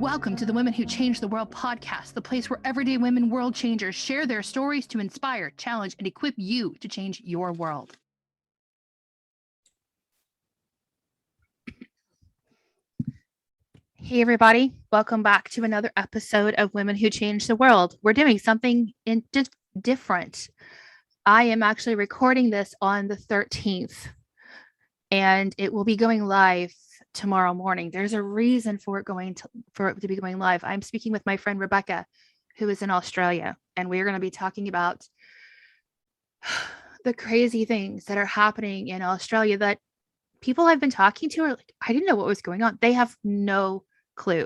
Welcome to the Women Who Changed the World podcast, the place where everyday women world changers share their stories to inspire, challenge, and equip you to change your world. Hey everybody, welcome back to another episode of Women Who Changed the World. We're doing something different. I am actually recording this on the 13th, and it will be going live tomorrow morning. There's a reason for it to be going live. I'm speaking with my friend Rebecca, who is in Australia, and we're going to be talking about the crazy things that are happening in Australia that people I've been talking to are like, I didn't know what was going on. They have no clue.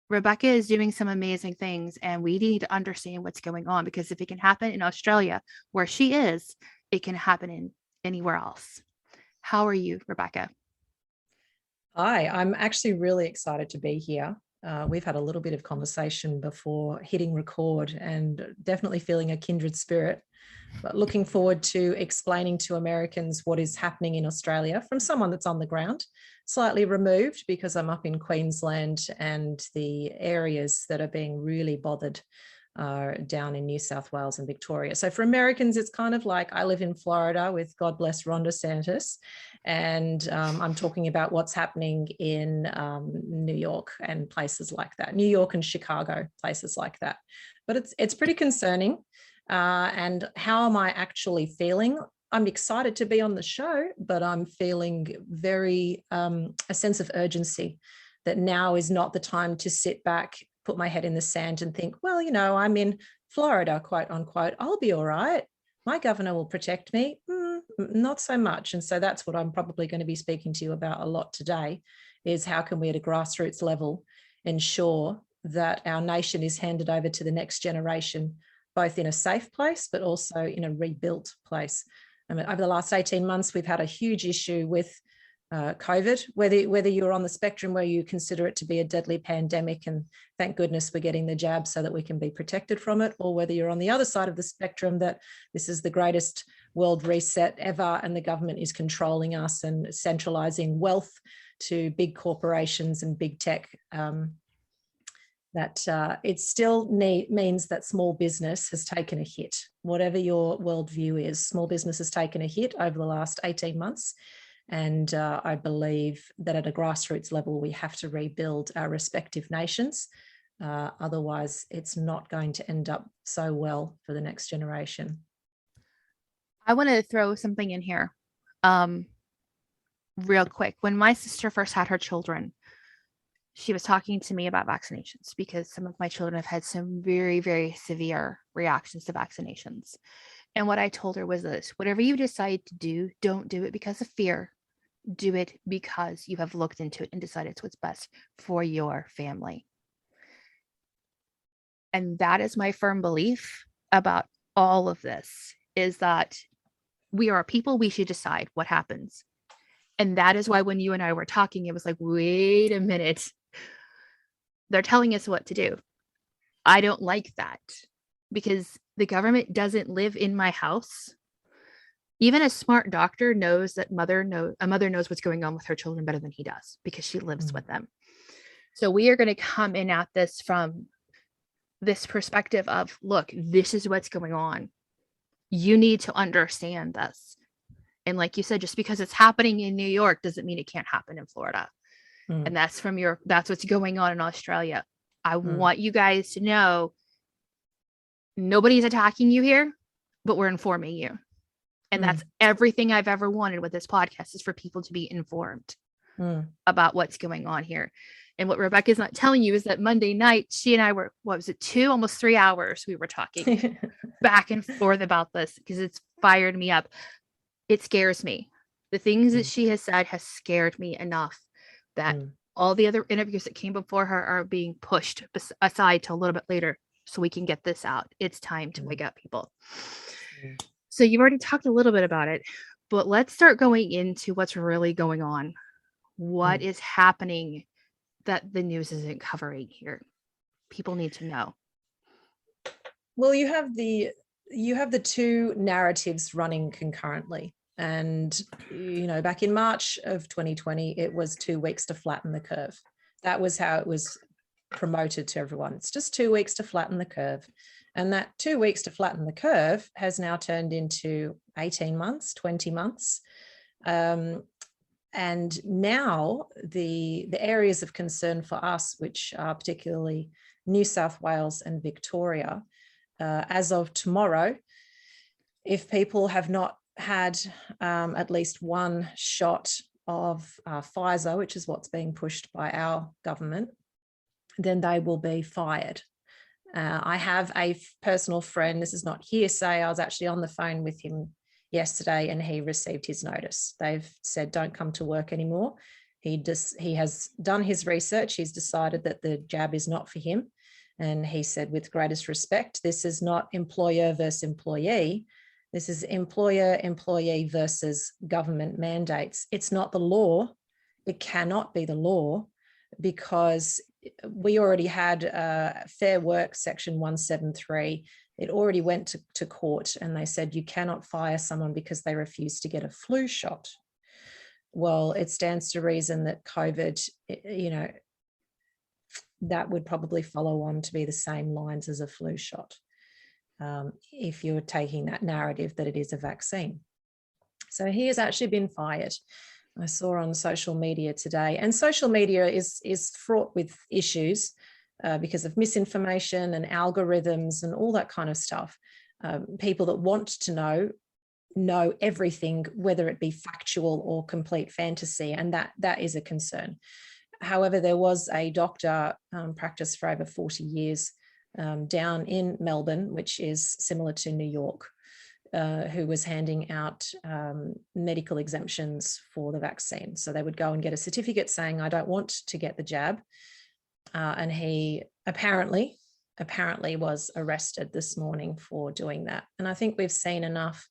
Rebecca is doing some amazing things, and we need to understand what's going on, because if it can happen in Australia where she is, it can happen in anywhere else. How are you, Rebecca? Hi, I'm actually really excited to be here. We've had a little bit of conversation before hitting record, and definitely feeling a kindred spirit, but looking forward to explaining to Americans what is happening in Australia from someone that's on the ground, slightly removed because I'm up in Queensland, and the areas that are being really bothered are down in New South Wales and Victoria. So for Americans, it's kind of like I live in Florida with God bless Ron DeSantis, and I'm talking about what's happening in New York and places like that, New York and Chicago, places like that. But it's pretty concerning. And how am I actually feeling? I'm excited to be on the show, but I'm feeling very a sense of urgency that now is not the time to sit back, put my head in the sand and think, well, you know, I'm in Florida, quote unquote, I'll be all right. My governor will protect me. Not so much. And so that's what I'm probably going to be speaking to you about a lot today, is how can we at a grassroots level ensure that our nation is handed over to the next generation, both in a safe place, but also in a rebuilt place. I mean, over the last 18 months, we've had a huge issue with COVID, whether you're on the spectrum where you consider it to be a deadly pandemic, and thank goodness we're getting the jab so that we can be protected from it, or whether you're on the other side of the spectrum that this is the greatest world reset ever and the government is controlling us and centralizing wealth to big corporations and big tech, that it still means that small business has taken a hit. Whatever your worldview is, small business has taken a hit over the last 18 months. And I believe that at a grassroots level, we have to rebuild our respective nations. Otherwise, it's not going to end up so well for the next generation. I want to throw something in here real quick. When my sister first had her children, she was talking to me about vaccinations, because some of my children have had some very, very severe reactions to vaccinations. And what I told her was this: whatever you decide to do, don't do it because of fear. Do it because you have looked into it and decided it's what's best for your family. And that is my firm belief about all of this, is that we are people, we should decide what happens. And that is why when you and I were talking, it was like, wait a minute, they're telling us what to do. I don't like that, because the government doesn't live in my house. Even a smart doctor knows that a mother knows what's going on with her children better than he does, because she lives with them. So we are going to come in at this from this perspective of, look, this is what's going on. You need to understand this. And like you said, just because it's happening in New York doesn't mean it can't happen in Florida. And that's what's going on in Australia. I want you guys to know nobody's attacking you here, but we're informing you. And that's everything I've ever wanted with this podcast, is for people to be informed about what's going on here. And what Rebecca's not telling you is that Monday night, she and I were, almost 3 hours, we were talking back and forth about this, because it's fired me up. It scares me. The things that she has said has scared me enough that all the other interviews that came before her are being pushed aside to a little bit later, so we can get this out. It's time to wake up, people. So you've already talked a little bit about it, but let's start going into what's really going on. What is happening that the news isn't covering here? People need to know. Well, you have the two narratives running concurrently. And, you know, back in March of 2020, it was 2 weeks to flatten the curve. That was how it was promoted to everyone. It's just 2 weeks to flatten the curve. And that 2 weeks to flatten the curve has now turned into 18 months, 20 months. And now the areas of concern for us, which are particularly New South Wales and Victoria, as of tomorrow, if people have not had at least one shot of Pfizer, which is what's being pushed by our government, then they will be fired. I have a personal friend, this is not hearsay, I was actually on the phone with him yesterday and he received his notice. They've said, don't come to work anymore. He has done his research. He's decided that the jab is not for him. And he said, with greatest respect, this is not employer versus employee. This is employer-employee versus government mandates. It's not the law. It cannot be the law because we already had Fair Work Section 173. It already went to court and they said you cannot fire someone because they refuse to get a flu shot. Well, it stands to reason that COVID, that would probably follow on to be the same lines as a flu shot if you're taking that narrative that it is a vaccine. So he has actually been fired. I saw on social media today, and social media is fraught with issues because of misinformation and algorithms and all that kind of stuff. People that want to know everything, whether it be factual or complete fantasy, and that is a concern. However, there was a doctor practiced for over 40 years down in Melbourne, which is similar to New York, who was handing out medical exemptions for the vaccine. So they would go and get a certificate saying, I don't want to get the jab. And he apparently was arrested this morning for doing that. And I think we've seen enough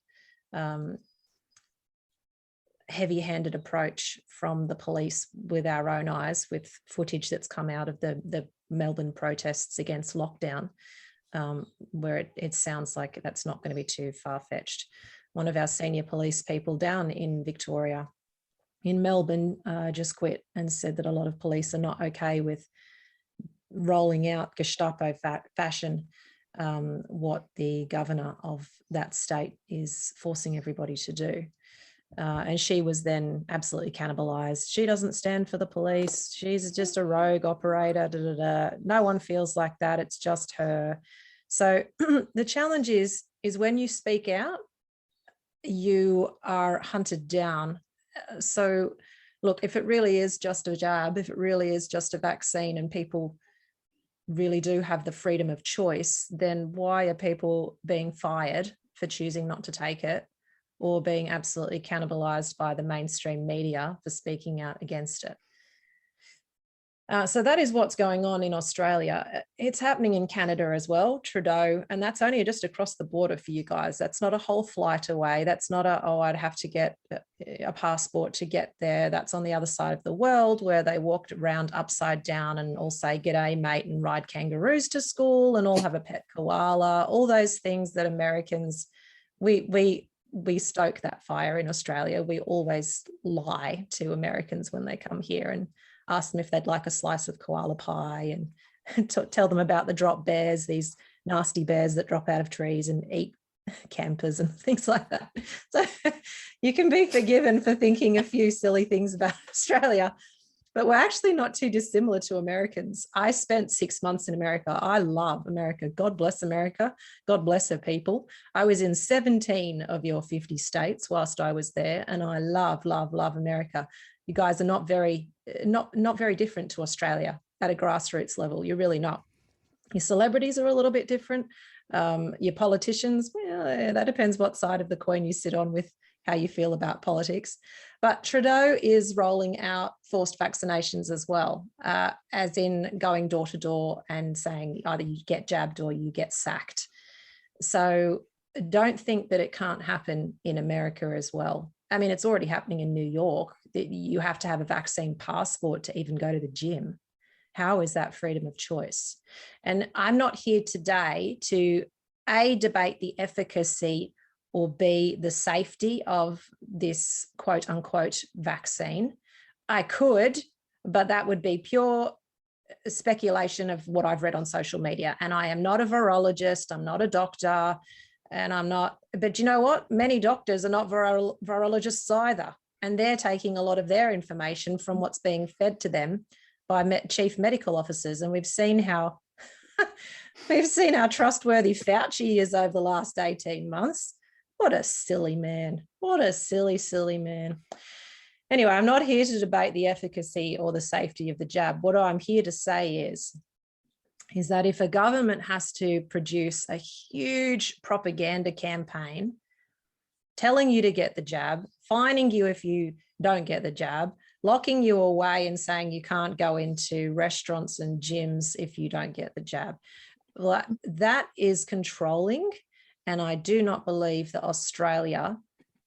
heavy-handed approach from the police with our own eyes, with footage that's come out of the Melbourne protests against lockdown, where it sounds like that's not going to be too far-fetched. One of our senior police people down in Victoria, in Melbourne, just quit and said that a lot of police are not okay with rolling out Gestapo fashion what the governor of that state is forcing everybody to do. And she was then absolutely cannibalized. She doesn't stand for the police. She's just a rogue operator. Da, da, da. No one feels like that. It's just her. So the challenge is when you speak out, you are hunted down. So look, if it really is just a jab, if it really is just a vaccine and people really do have the freedom of choice, then why are people being fired for choosing not to take it, or being absolutely cannibalized by the mainstream media for speaking out against it? So that is what's going on in Australia. It's happening in Canada as well, Trudeau, and that's only just across the border for you guys. That's not a whole flight away. That's not I'd have to get a passport to get there. That's on the other side of the world, where they walked around upside down and all say, "G'day, mate," and ride kangaroos to school and all have a pet koala, all those things that Americans, we stoke that fire in Australia. We always lie to Americans when they come here and ask them if they'd like a slice of koala pie and tell them about the drop bears, these nasty bears that drop out of trees and eat campers and things like that. So you can be forgiven for thinking a few silly things about Australia, but we're actually not too dissimilar to Americans. I spent 6 months in America. I love America. God bless America. God bless her people. I was in 17 of your 50 states whilst I was there, and I love, love, love America. You guys are not very different to Australia at a grassroots level. You're really not. Your celebrities are a little bit different. Your politicians, well, that depends what side of the coin you sit on with how you feel about politics. But Trudeau is rolling out forced vaccinations as well, as in going door to door and saying either you get jabbed or you get sacked. So don't think that it can't happen in America as well. I mean, it's already happening in New York. You have to have a vaccine passport to even go to the gym. How is that freedom of choice? And I'm not here today to A, debate the efficacy, or B, the safety of this quote unquote vaccine. I could, but that would be pure speculation of what I've read on social media. And I am not a virologist, I'm not a doctor, and I'm not, but you know what? Many doctors are not virologists either. And they're taking a lot of their information from what's being fed to them by chief medical officers. And we've seen how trustworthy Fauci is over the last 18 months. What a silly man. What a silly, silly man. Anyway, I'm not here to debate the efficacy or the safety of the jab. What I'm here to say is that if a government has to produce a huge propaganda campaign telling you to get the jab, fining you if you don't get the jab, locking you away and saying you can't go into restaurants and gyms if you don't get the jab, that is controlling. And I do not believe that Australia,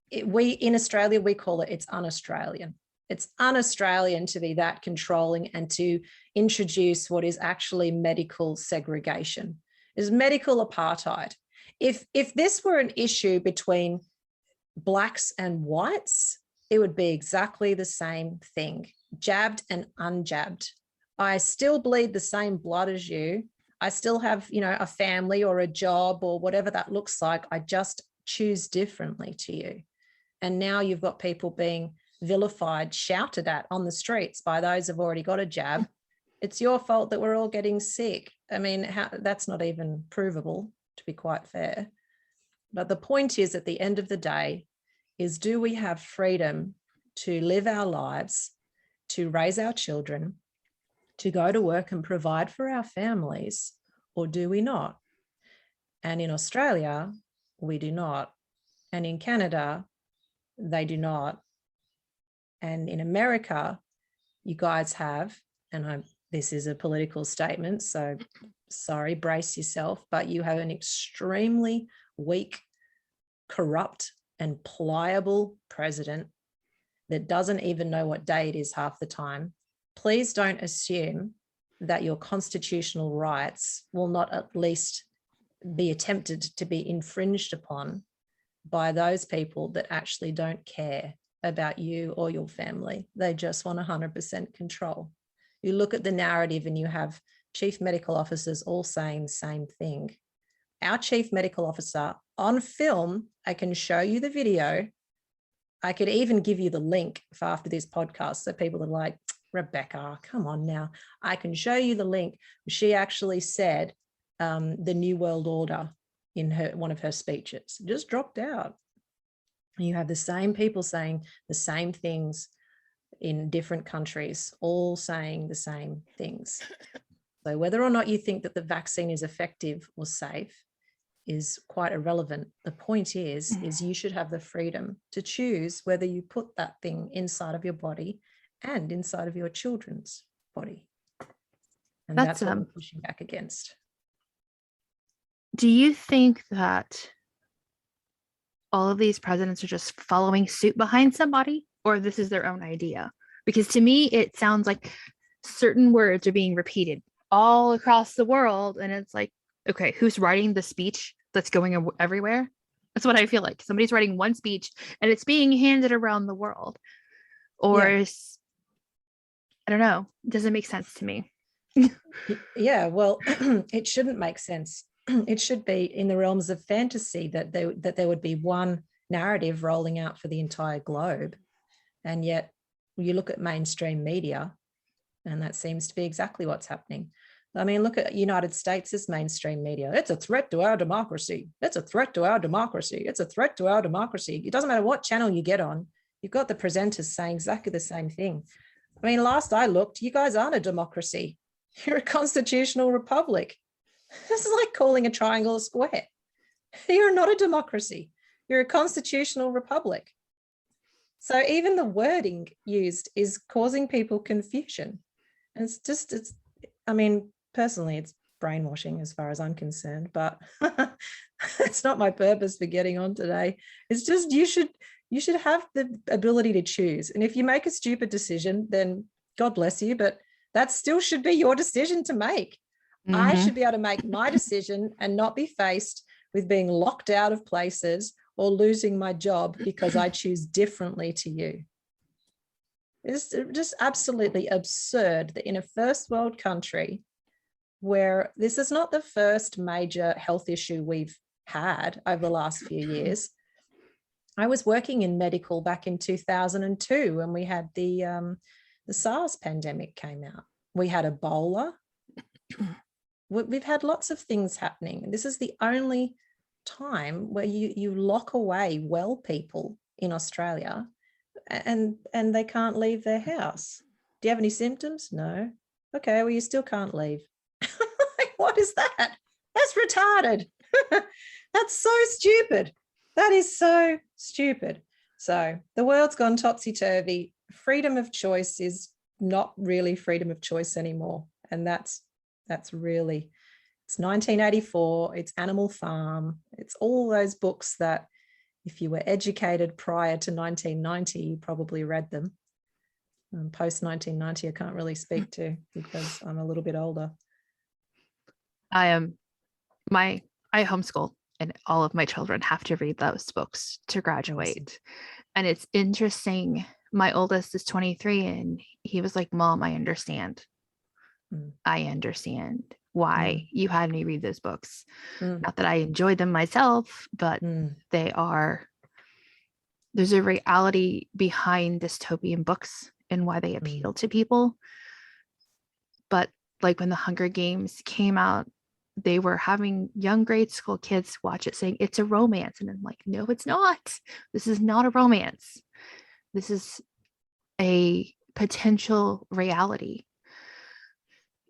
in Australia, we call it's un-Australian. It's un-Australian to be that controlling and to introduce what is actually medical segregation. Is medical apartheid. If this were an issue between blacks and whites, it would be exactly the same thing, jabbed and unjabbed. I still bleed the same blood as you. I still have, a family or a job or whatever that looks like. I just choose differently to you. And now you've got people being vilified, shouted at on the streets by those who've already got a jab. It's your fault that we're all getting sick. I mean, that's not even provable, to be quite fair. But the point is, at the end of the day, is do we have freedom to live our lives, to raise our children, to go to work and provide for our families, or do we not? And in Australia, we do not. And in Canada, they do not. And in America, you guys have, and this is a political statement, so sorry, brace yourself, but you have an extremely weak, corrupt, and pliable president that doesn't even know what day it is half the time. Please don't assume that your constitutional rights will not at least be attempted to be infringed upon by those people that actually don't care about you or your family. They just want 100% control. You look at the narrative and you have chief medical officers all saying the same thing. Our chief medical officer on film, I can show you the video. I could even give you the link for after this podcast. So people are like, Rebecca, come on now. I can show you the link. She actually said the New World Order in one of her speeches, just dropped out. You have the same people saying the same things in different countries, all saying the same things. So whether or not you think that the vaccine is effective or safe is quite irrelevant. The point is you should have the freedom to choose whether you put that thing inside of your body and inside of your children's body. And that's what we're pushing back against. Do you think that all of these presidents are just following suit behind somebody, or this is their own idea? Because to me, it sounds like certain words are being repeated all across the world. And it's like, okay, who's writing the speech that's going everywhere? That's what I feel like. Somebody's writing one speech and it's being handed around the world. Or I don't know. It doesn't make sense to me. Yeah, well, it shouldn't make sense. It should be in the realms of fantasy that there would be one narrative rolling out for the entire globe. And yet you look at mainstream media and that seems to be exactly what's happening. I mean, look at United States' mainstream media. It's a threat to our democracy. It's a threat to our democracy. It's a threat to our democracy. It doesn't matter what channel you get on. You've got the presenters saying exactly the same thing. I mean, last I looked, you guys aren't a democracy. You're a constitutional republic. This is like calling a triangle a square. You're not a democracy. You're a constitutional republic. So even the wording used is causing people confusion. And I mean, personally, it's brainwashing as far as I'm concerned, but it's not my purpose for getting on today. It's just you should have the ability to choose. And if you make a stupid decision, then God bless you, but that still should be your decision to make. I should be able to make my decision and not be faced with being locked out of places or losing my job because I choose differently to you. It's just absolutely absurd that in a first world country where this is not the first major health issue we've had over the last few years. I was working in medical back in 2002 when we had the SARS pandemic came out. We had Ebola. We've had lots of things happening. This is the only time where you lock away well people in Australia and they can't leave their house. Do you have any symptoms? No. Okay, well, you still can't leave. What is that? That's retarded. That's so stupid. That is so stupid. So the world's gone topsy-turvy. Freedom of choice is not really freedom of choice anymore. And that's really, it's 1984, it's Animal Farm, it's all those books that if you were educated prior to 1990, you probably read them. Post 1990, I can't really speak to because I'm a little bit older. I homeschool, and all of my children have to read those books to graduate. Awesome. And it's interesting. My oldest is 23 and he was like, Mom, I understand. I understand why you had me read those books. Not that I enjoyed them myself, but there's a reality behind dystopian books and why they appeal to people. But like when the Hunger Games came out, they were having young grade school kids watch it saying it's a romance. And I'm like, no, it's not. This is not a romance. This is a potential reality.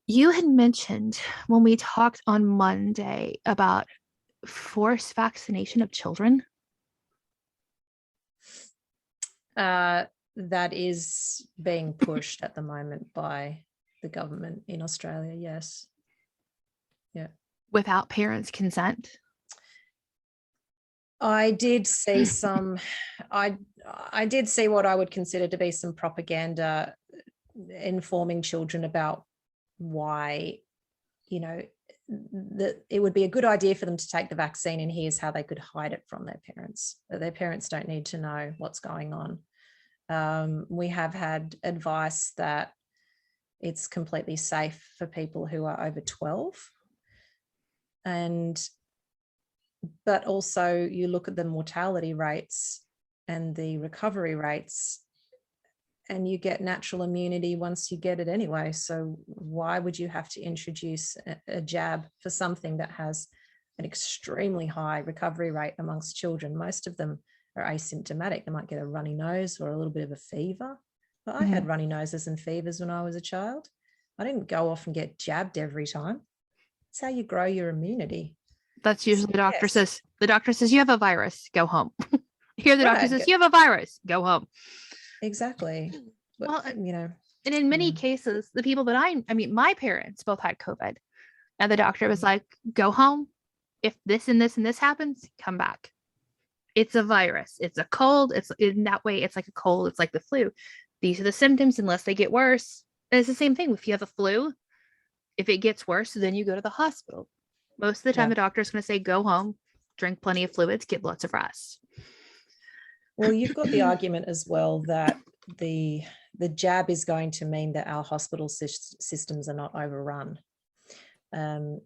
You had mentioned when we talked on Monday about forced vaccination of children. That is being pushed at the moment by the government in Australia, yes. Yeah. Without parents' consent. I did see some, I did see what I would consider to be some propaganda informing children about why, that it would be a good idea for them to take the vaccine, and here's how they could hide it from their parents. Their parents don't need to know what's going on. We have had advice that it's completely safe for people who are over 12. But also you look at the mortality rates and the recovery rates, and you get natural immunity once you get it anyway. So why would you have to introduce a jab for something that has an extremely high recovery rate amongst children? Most of them are asymptomatic. They might get a runny nose or a little bit of a fever. But I had runny noses and fevers when I was a child. I didn't go off and get jabbed every time. It's how you grow your immunity. That's usually the doctor says. The doctor says you have a virus, go home. Here the doctor says you have a virus, go home. Exactly. Well, and in many cases, the people that I mean, my parents both had COVID, and the doctor was like, go home. If this and this and this happens, come back. It's a virus. It's a cold. It's in that way. It's like a cold. It's like the flu. These are the symptoms unless they get worse. And it's the same thing. If you have a flu, if it gets worse, then you go to the hospital. Most of the time, the doctor is going to say, go home, drink plenty of fluids, get lots of rest. Well, you've got the argument as well that the jab is going to mean that our hospital systems are not overrun. And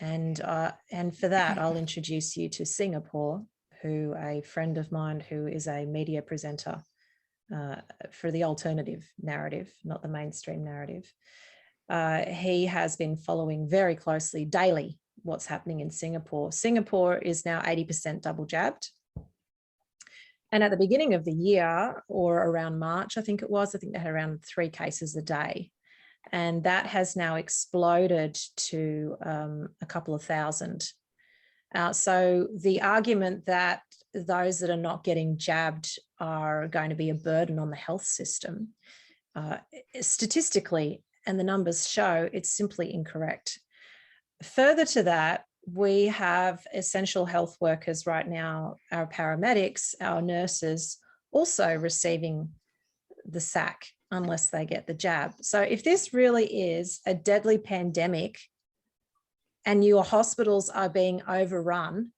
for that, I'll introduce you to Singapore, who a friend of mine who is a media presenter for the alternative narrative, not the mainstream narrative. He has been following very closely daily what's happening in Singapore. Singapore is now 80% double jabbed. And at the beginning of the year, or around March, I think they had around 3 cases a day. And that has now exploded to a couple of thousand. So the argument that those that are not getting jabbed are going to be a burden on the health system, statistically, and the numbers show it's simply incorrect. Further to that, we have essential health workers right now, our paramedics, our nurses, also receiving the sack unless they get the jab. So if this really is a deadly pandemic and your hospitals are being overrun,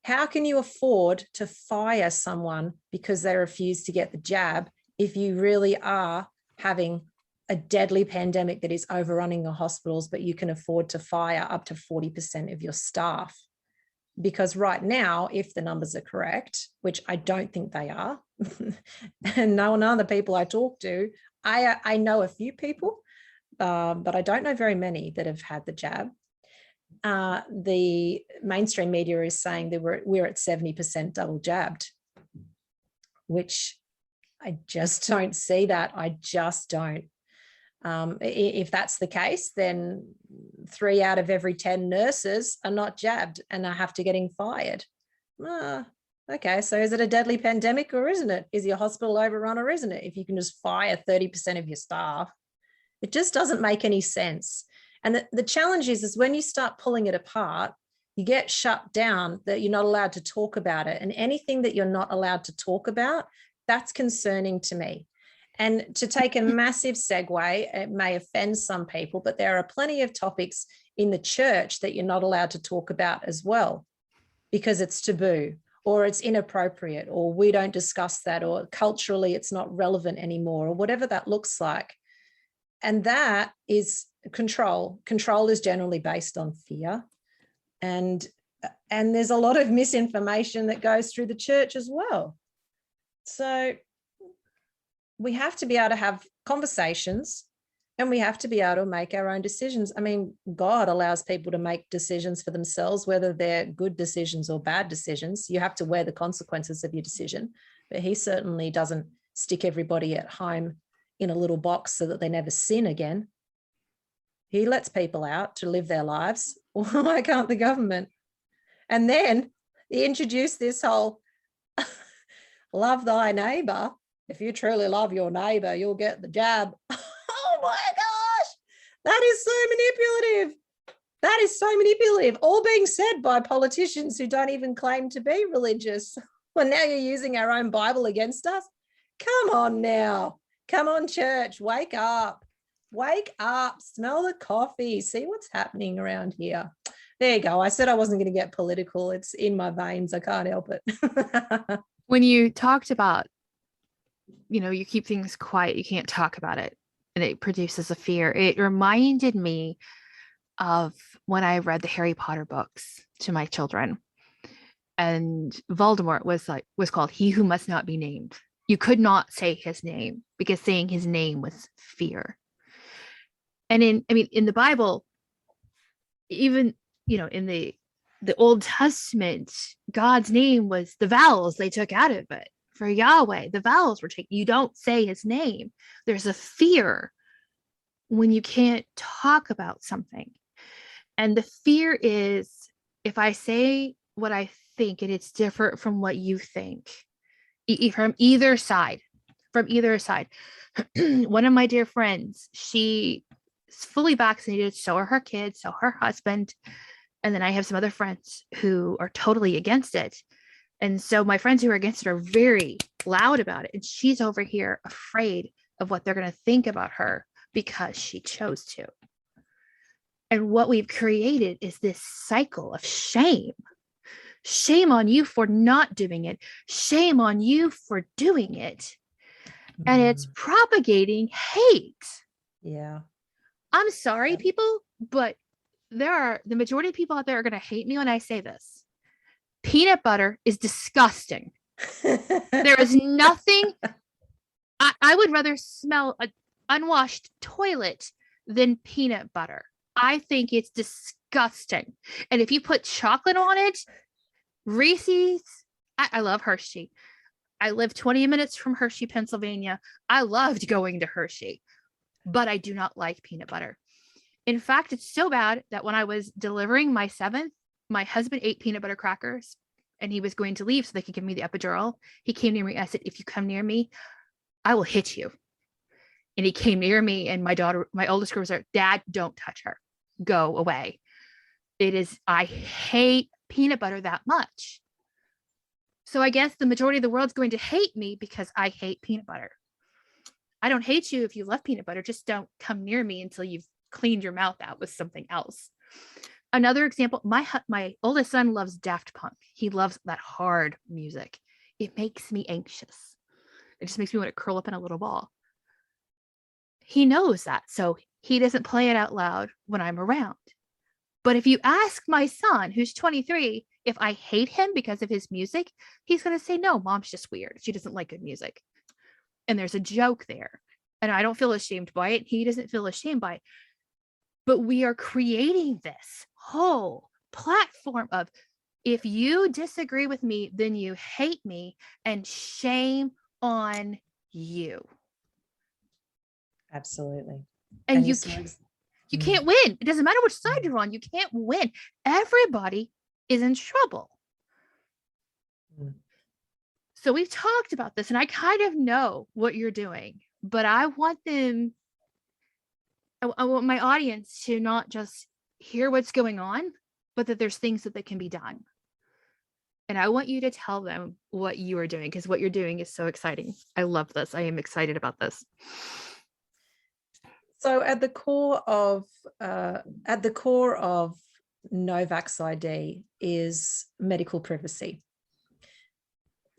how can you afford to fire someone because they refuse to get the jab if you really are having a deadly pandemic that is overrunning your hospitals, but you can afford to fire up to 40% of your staff. Because right now, if the numbers are correct, which I don't think they are, and none of the people I talk to, I know a few people, but I don't know very many that have had the jab. The mainstream media is saying that we're at 70% double jabbed, which I just don't see that. I just don't. If that's the case, then 3 out of every 10 nurses are not jabbed and are have to getting fired. Okay, so is it a deadly pandemic or isn't it? Is your hospital overrun or isn't it? If you can just fire 30% of your staff, it just doesn't make any sense. And the challenge is when you start pulling it apart, you get shut down, that you're not allowed to talk about it. And anything that you're not allowed to talk about, that's concerning to me. And to take a massive segue, it may offend some people, but there are plenty of topics in the church that you're not allowed to talk about as well, because it's taboo or it's inappropriate or we don't discuss that or culturally it's not relevant anymore or whatever that looks like. And that is control. Control is generally based on fear. And there's a lot of misinformation that goes through the church as well. So we have to be able to have conversations and we have to be able to make our own decisions. I mean, God allows people to make decisions for themselves, whether they're good decisions or bad decisions. You have to wear the consequences of your decision, but he certainly doesn't stick everybody at home in a little box so that they never sin again. He lets people out to live their lives. Why can't the government? And then he introduced this whole love thy neighbor. If you truly love your neighbor, you'll get the jab. Oh my gosh, that is so manipulative. That is so manipulative. All being said by politicians who don't even claim to be religious. Well, now you're using our own Bible against us. Come on now. Come on, church. Wake up. Wake up. Smell the coffee. See what's happening around here. There you go. I said I wasn't going to get political. It's in my veins. I can't help it. When you talked about, you keep things quiet, you can't talk about it, and it produces a fear. It reminded me of when I read the Harry Potter books to my children, and Voldemort was called He Who Must Not Be Named. You could not say his name because saying his name was fear. And in the Bible, even in the Old Testament, God's name was the vowels they took out of it. For Yahweh, the vowels were taken. You don't say his name. There's a fear when you can't talk about something. And the fear is if I say what I think and it's different from what you think, from either side. One of my dear friends, she is fully vaccinated. So are her kids, so her husband. And then I have some other friends who are totally against it. And so my friends who are against it are very loud about it. And she's over here afraid of what they're going to think about her because she chose to. And what we've created is this cycle of shame. Shame on you for not doing it. Shame on you for doing it. And it's propagating hate. Yeah. I'm sorry, people, but the majority of people out there are going to hate me when I say this. Peanut butter is disgusting. There is nothing. I would rather smell an unwashed toilet than peanut butter. I think it's disgusting. And if you put chocolate on it, Reese's, I love Hershey. I live 20 minutes from Hershey, Pennsylvania. I loved going to Hershey, but I do not like peanut butter. In fact, it's so bad that when I was delivering my 7th, my husband ate peanut butter crackers and he was going to leave so they could give me the epidural. He came near me. I said, if you come near me, I will hit you. And he came near me and my oldest girl was like, Dad, don't touch her. Go away. I hate peanut butter that much. So I guess the majority of the world's going to hate me because I hate peanut butter. I don't hate you if you love peanut butter. Just don't come near me until you've cleaned your mouth out with something else. Another example, my oldest son loves Daft Punk. He loves that hard music. It makes me anxious. It just makes me want to curl up in a little ball. He knows that. So he doesn't play it out loud when I'm around. But if you ask my son, who's 23, if I hate him because of his music, he's going to say, no, mom's just weird. She doesn't like good music. And there's a joke there. And I don't feel ashamed by it. He doesn't feel ashamed by it. But we are creating this whole platform of, if you disagree with me, then you hate me, and shame on you. Absolutely. And you can't win. It doesn't matter which side you're on. You can't win. Everybody is in trouble. So we've talked about this, and I kind of know what you're doing, but I want my audience to not just hear what's going on, but that there's things that can be done. And I want you to tell them what you are doing, because what you're doing is so exciting. I love this. I am excited about this. So at the core of NoVaxID is medical privacy.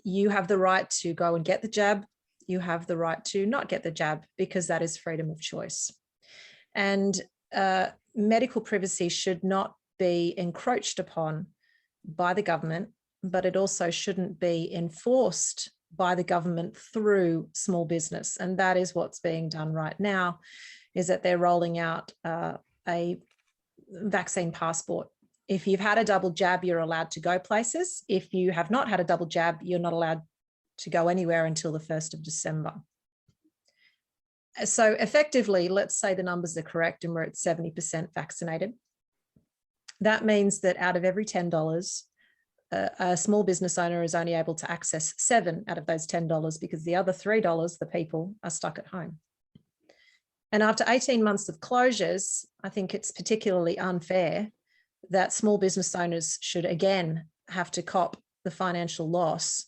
You have the right to go and get the jab. You have the right to not get the jab, because that is freedom of choice. And medical privacy should not be encroached upon by the government, but it also shouldn't be enforced by the government through small business. And that is what's being done right now, is that they're rolling out a vaccine passport. If you've had a double jab, you're allowed to go places. If you have not had a double jab, you're not allowed to go anywhere until the 1st of December. So effectively, let's say the numbers are correct and we're at 70% vaccinated. That means that out of every $10, a small business owner is only able to access 7 out of those $10, because the other $3, the people, are stuck at home. And after 18 months of closures, I think it's particularly unfair that small business owners should again have to cop the financial loss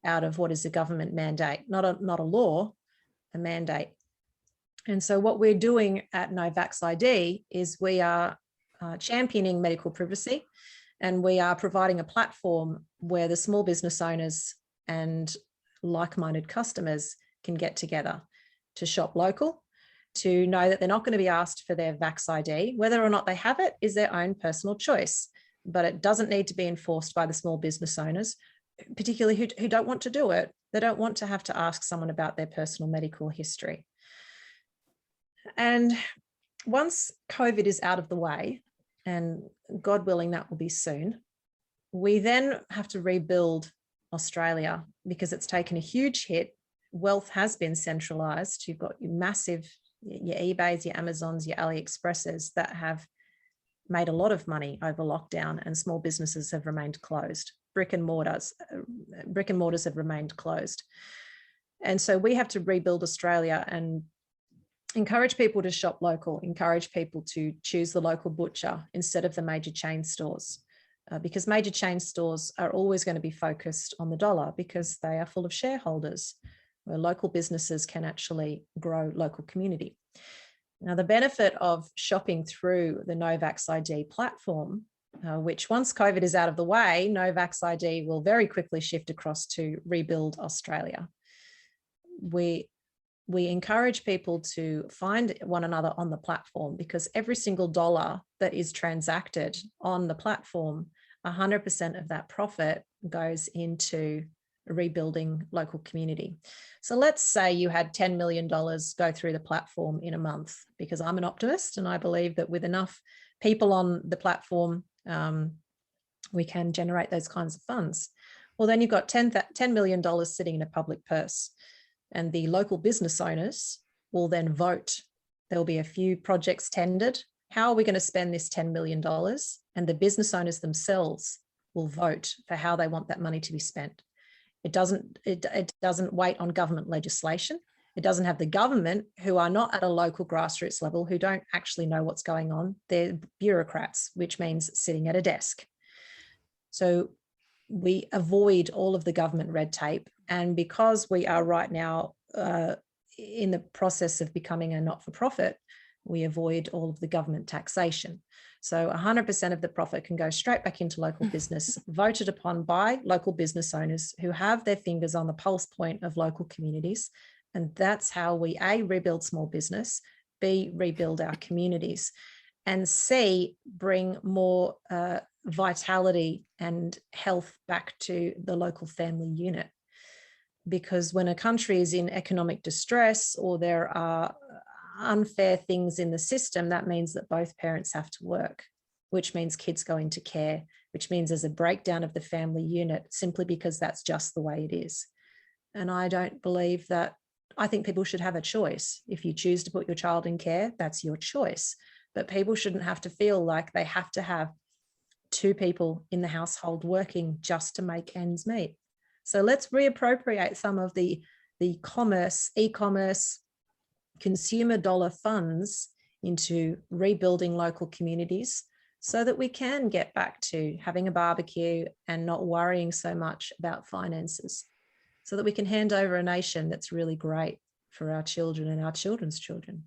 out of what is a government mandate, not a law, a mandate. And so what we're doing at NoVaxID is we are championing medical privacy, and we are providing a platform where the small business owners and like-minded customers can get together to shop local, to know that they're not going to be asked for their VaxID. Whether or not they have it is their own personal choice, but it doesn't need to be enforced by the small business owners, particularly who don't want to do it. They don't want to have to ask someone about their personal medical history. And once COVID is out of the way, and God willing, that will be soon, we then have to rebuild Australia, because it's taken a huge hit. Wealth has been centralized. You've got your massive, your eBays, your Amazons, your AliExpresses that have made a lot of money over lockdown, and small businesses have remained closed. Brick and mortars have remained closed. And so we have to rebuild Australia and encourage people to shop local, encourage people to choose the local butcher instead of the major chain stores, because major chain stores are always going to be focused on the dollar, because they are full of shareholders, where local businesses can actually grow local community. Now, the benefit of shopping through the NoVaxID platform, which once COVID is out of the way, NoVaxID will very quickly shift across to rebuild Australia. We encourage people to find one another on the platform, because every single dollar that is transacted on the platform, 100% of that profit goes into rebuilding local community. So let's say you had $10 million go through the platform in a month, because I'm an optimist and I believe that with enough people on the platform, we can generate those kinds of funds. Well, then you've got $10 million sitting in a public purse. And the local business owners will then vote. There will be a few projects tendered. How are we going to spend this $10 million? And the business owners themselves will vote for how they want that money to be spent. It doesn't wait on government legislation. It doesn't have the government, who are not at a local grassroots level, who don't actually know what's going on. They're bureaucrats, which means sitting at a desk. So we avoid all of the government red tape. And because we are right now in the process of becoming a not-for-profit, We avoid all of the government taxation. So 100% of the profit can go straight back into local business, voted upon by local business owners who have their fingers on the pulse point of local communities. And that's how we, A, rebuild small business, B, rebuild our communities, and C, bring more vitality and health back to the local family unit. Because when a country is in economic distress or there are unfair things in the system, that means that both parents have to work, which means kids go into care, which means there's a breakdown of the family unit simply because that's just the way it is. And I don't believe that. I think people should have a choice. If you choose to put your child in care, that's your choice. But people shouldn't have to feel like they have to have two people in the household working just to make ends meet. So let's reappropriate some of the e-commerce, consumer dollar funds into rebuilding local communities so that we can get back to having a barbecue and not worrying so much about finances, so that we can hand over a nation that's really great for our children and our children's children.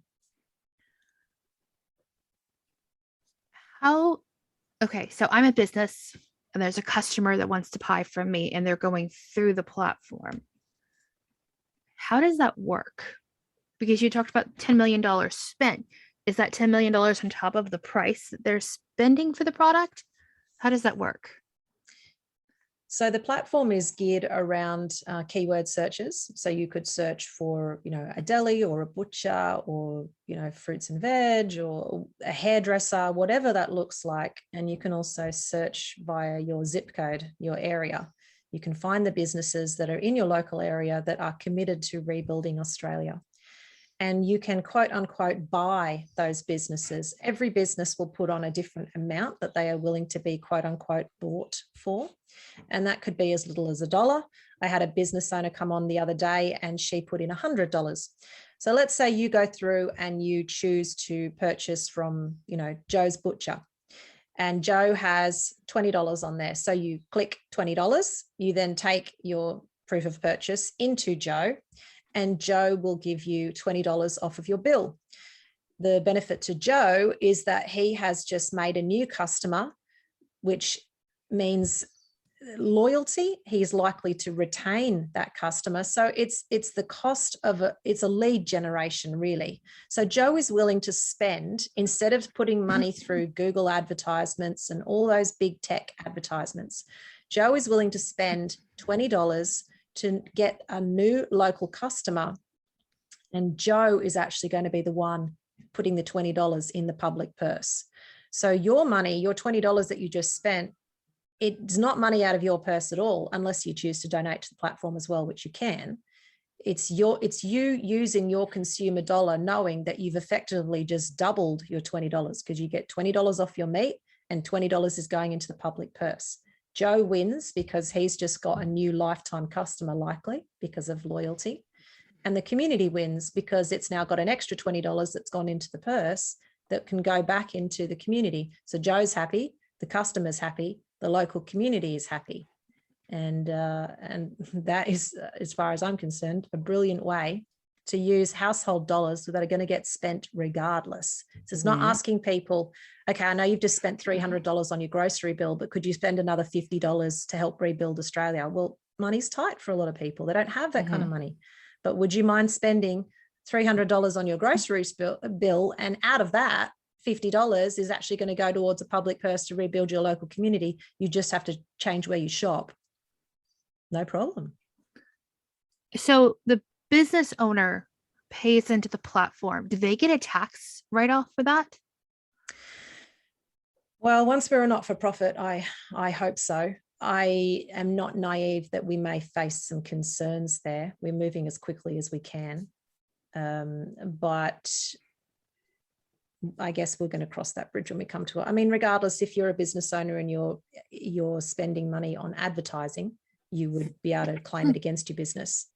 Okay, so I'm a business and there's a customer that wants to buy from me and they're going through the platform. How does that work? Because you talked about $10 million spent. Is that $10 million on top of the price that they're spending for the product? How does that work? So the platform is geared around keyword searches. So you could search for, a deli or a butcher or, fruits and veg or a hairdresser, whatever that looks like. And you can also search via your zip code, your area. You can find the businesses that are in your local area that are committed to rebuilding Australia. And you can quote unquote buy those businesses. Every business will put on a different amount that they are willing to be quote unquote bought for. And that could be as little as $1. I had a business owner come on the other day and she put in $100. So let's say you go through and you choose to purchase from, Joe's Butcher. And Joe has $20 on there. So you click $20. You then take your proof of purchase into Joe, and Joe will give you $20 off of your bill. The benefit to Joe is that he has just made a new customer, which means loyalty. He's likely to retain that customer. So it's the cost of it's a lead generation, really. So Joe is willing to spend, instead of putting money through Google advertisements and all those big tech advertisements, Joe is willing to spend $20 to get a new local customer. And Joe is actually going to be the one putting the $20 in the public purse. So your money, your $20 that you just spent, it's not money out of your purse at all, unless you choose to donate to the platform as well, which you can. It's you using your consumer dollar, knowing that you've effectively just doubled your $20 because you get $20 off your meat and $20 is going into the public purse. Joe wins because he's just got a new lifetime customer, likely because of loyalty. And the community wins because it's now got an extra $20 that's gone into the purse that can go back into the community. So Joe's happy, the customer's happy, the local community is happy. And that is, as far as I'm concerned, a brilliant way to use household dollars that are going to get spent regardless. So it's not asking people, okay, I know you've just spent $300 on your grocery bill, but could you spend another $50 to help rebuild Australia? Well, money's tight for a lot of people. They don't have that kind of money. But would you mind spending $300 on your groceries bill, and out of that, $50 is actually going to go towards a public purse to rebuild your local community? You just have to change where you shop. No problem. So the business owner pays into the platform. Do they get a tax write-off for that? Well, once we're a not-for-profit, I hope so. I am not naive that we may face some concerns there. We're moving as quickly as we can. But I guess we're going to cross that bridge when we come to it. I mean, regardless, if you're a business owner and you're spending money on advertising, you would be able to claim it against your business.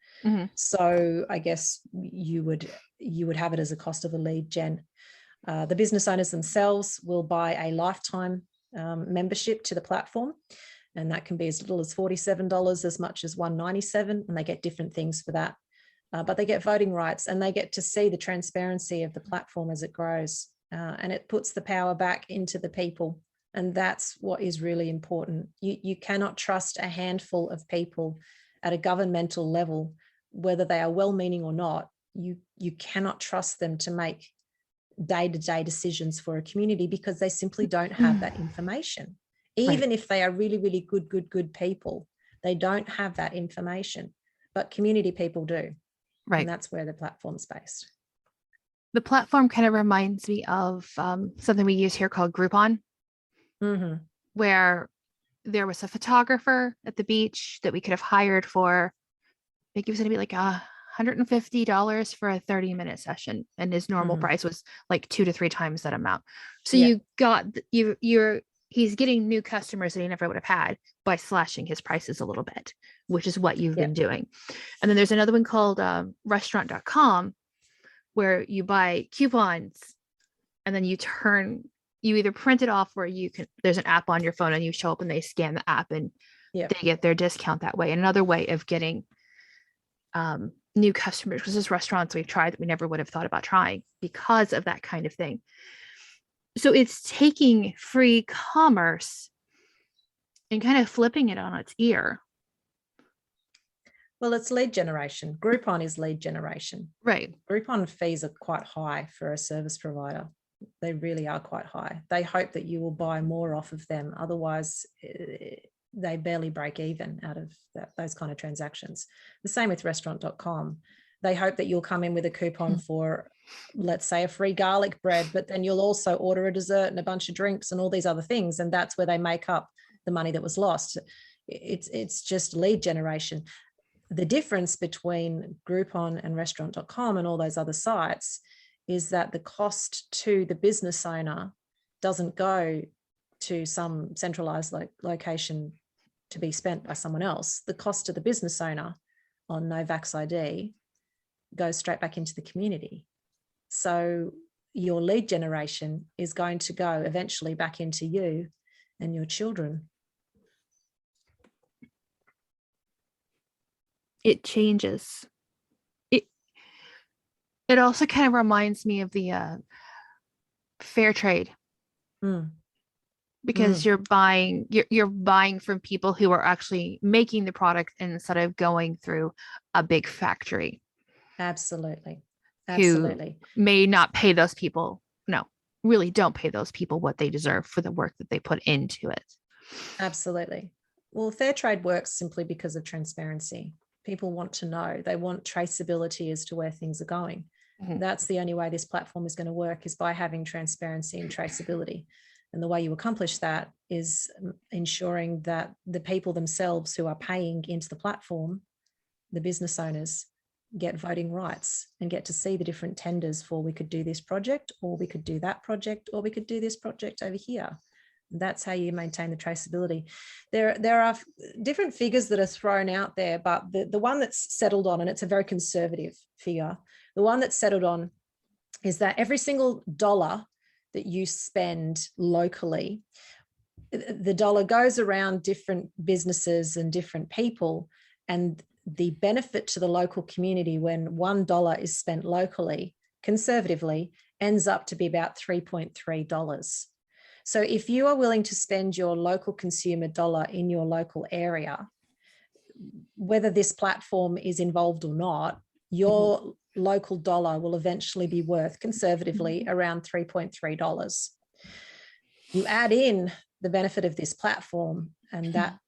So I guess you would have it as a cost of a lead gen. The business owners themselves will buy a lifetime membership to the platform, and that can be as little as $47, as much as $197, and they get different things for that. but they get voting rights, and they get to see the transparency of the platform as it grows, and it puts the power back into the people. And that's what is really important. You cannot trust a handful of people at a governmental level, whether they are well-meaning or not. You cannot trust them to make day-to-day decisions for a community, because they simply don't have that information. Even if they are really, really good people, they don't have that information. But community people do. Right. And that's where the platform's based. The platform kind of reminds me of something we use here called Groupon, where there was a photographer at the beach that we could have hired for, I think it was going to be like $150 for a 30-minute session, and his normal price was like 2 to 3 times that amount. So you got he's getting new customers that he never would have had by slashing his prices a little bit, which is what you've been doing. And then there's another one called restaurant.com, where you buy coupons and then you either print it off, or there's an app on your phone and you show up and they scan the app and they get their discount that way. Another way of getting new customers, because there's restaurants we've tried that we never would have thought about trying because of that kind of thing. So it's taking free commerce and kind of flipping it on its ear. Well, it's lead generation. Groupon is lead generation. Right. Groupon fees are quite high for a service provider. They really are quite high. They hope that you will buy more off of them. Otherwise, they barely break even out of those kind of transactions. The same with restaurant.com. They hope that you'll come in with a coupon for, let's say, a free garlic bread, but then you'll also order a dessert and a bunch of drinks and all these other things. And that's where they make up the money that was lost. It's just lead generation. The difference between Groupon and restaurant.com and all those other sites is that the cost to the business owner doesn't go to some centralized location to be spent by someone else. The cost to the business owner on NoVaxID goes straight back into the community. So your lead generation is going to go eventually back into you and your children. It changes. It also kind of reminds me of the fair trade, because you're buying from people who are actually making the product instead of going through a big factory. Absolutely. Who may not pay those people. No, really don't pay those people what they deserve for the work that they put into it. Absolutely. Well, fair trade works simply because of transparency. People want to know. They want traceability as to where things are going. That's the only way this platform is going to work, is by having transparency and traceability. And the way you accomplish that is ensuring that the people themselves who are paying into the platform, the business owners, get voting rights and get to see the different tenders for, we could do this project, or we could do that project, or we could do this project over here. That's how you maintain the traceability. There are different figures that are thrown out there, but the one that's settled on, and it's a very conservative figure, the one that's settled on is that every single dollar that you spend locally, the dollar goes around different businesses and different people, and the benefit to the local community when $1 is spent locally, conservatively, ends up to be about $3.3. So if you are willing to spend your local consumer dollar in your local area, whether this platform is involved or not, your local dollar will eventually be worth, conservatively, around $3.3. You add in the benefit of this platform, and that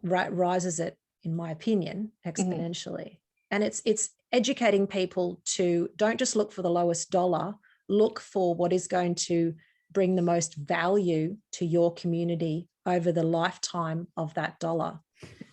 rises it, in my opinion, exponentially. And it's educating people to don't just look for the lowest dollar, look for what is going to bring the most value to your community over the lifetime of that dollar.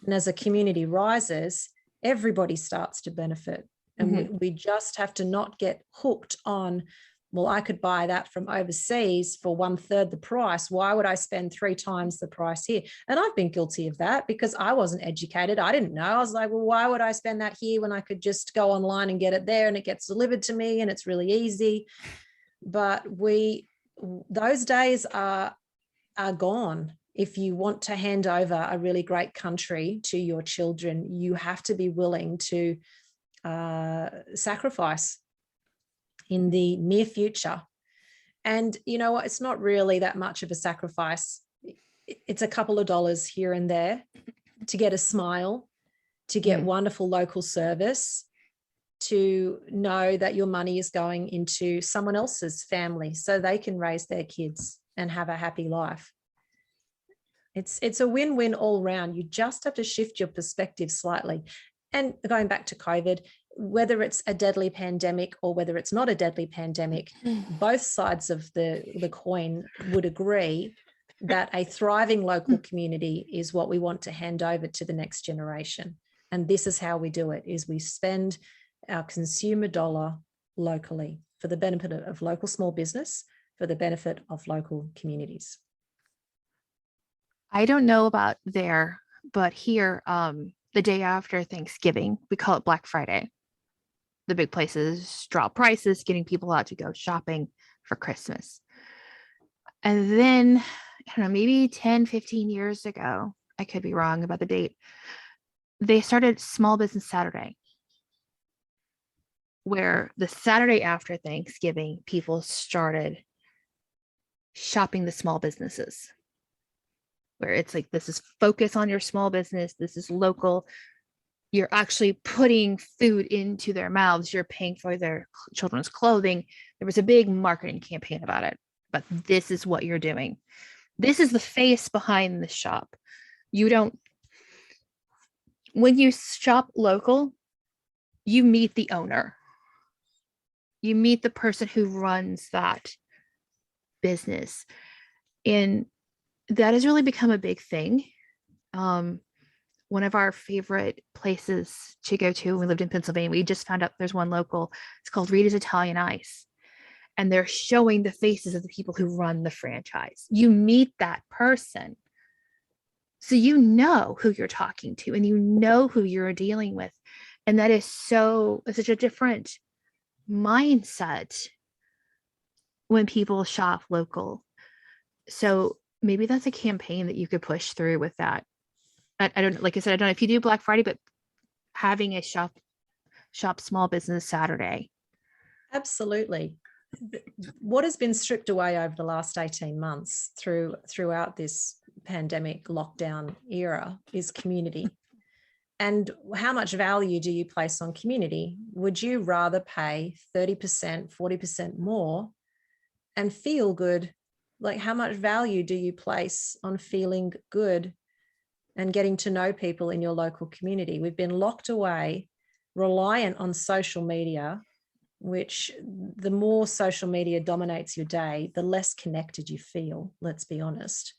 And as a community rises, everybody starts to benefit. And we just have to not get hooked on, well, I could buy that from overseas for 1/3 the price. Why would I spend 3 times the price here? And I've been guilty of that because I wasn't educated. I didn't know. I was like, well, why would I spend that here when I could just go online and get it there and it gets delivered to me and it's really easy? But those days are gone. If you want to hand over a really great country to your children, you have to be willing to sacrifice in the near future. And you know what? It's not really that much of a sacrifice. It's a couple of dollars here and there to get a smile, to get wonderful local service, to know that your money is going into someone else's family so they can raise their kids and have a happy life. It's a win-win all round. You just have to shift your perspective slightly. And going back to COVID, whether it's a deadly pandemic or whether it's not a deadly pandemic, both sides of the coin would agree that a thriving local community is what we want to hand over to the next generation. And this is how we do it, is we spend our consumer dollar locally for the benefit of local small business, for the benefit of local communities. I don't know about there, but here, the day after Thanksgiving, we call it Black Friday. The big places drop prices, getting people out to go shopping for Christmas. And then, I don't know, maybe 10, 15 years ago, I could be wrong about the date, they started Small Business Saturday, where the Saturday after Thanksgiving, people started shopping the small businesses, where it's like, this is focus on your small business. This is local. You're actually putting food into their mouths. You're paying for their children's clothing. There was a big marketing campaign about it, but this is what you're doing. This is the face behind the shop. When you shop local, you meet the owner. You meet the person who runs that business. And that has really become a big thing. One of our favorite places to go to when we lived in Pennsylvania, we just found out there's one local. It's called Rita's Italian Ice. And they're showing the faces of the people who run the franchise. You meet that person. So you know who you're talking to and you know who you're dealing with. And that is such a different mindset when people shop local. So maybe that's a campaign that you could push through with that. I don't, like I said, I don't know if you do Black Friday, but having a shop Small Business Saturday. Absolutely. What has been stripped away over the last 18 months throughout this pandemic lockdown era is community. And how much value do you place on community? Would you rather pay 30%, 40% more and feel good? Like, how much value do you place on feeling good and getting to know people in your local community? We've been locked away, reliant on social media, which the more social media dominates your day, the less connected you feel, let's be honest.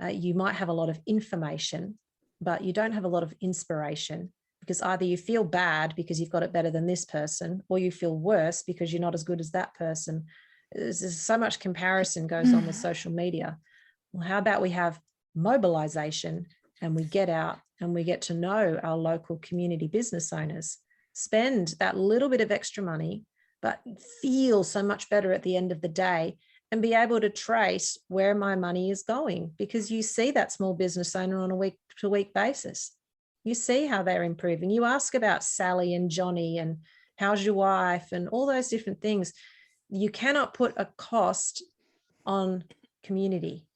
You might have a lot of information, but you don't have a lot of inspiration, because either you feel bad because you've got it better than this person, or you feel worse because you're not as good as that person. There's so much comparison goes on with social media. Well, how about we have mobilization and we get out and we get to know our local community business owners, spend that little bit of extra money, but feel so much better at the end of the day and be able to trace where my money is going, because you see that small business owner on a week-to-week basis. You see how they're improving. You ask about Sally and Johnny and how's your wife and all those different things. You cannot put a cost on community.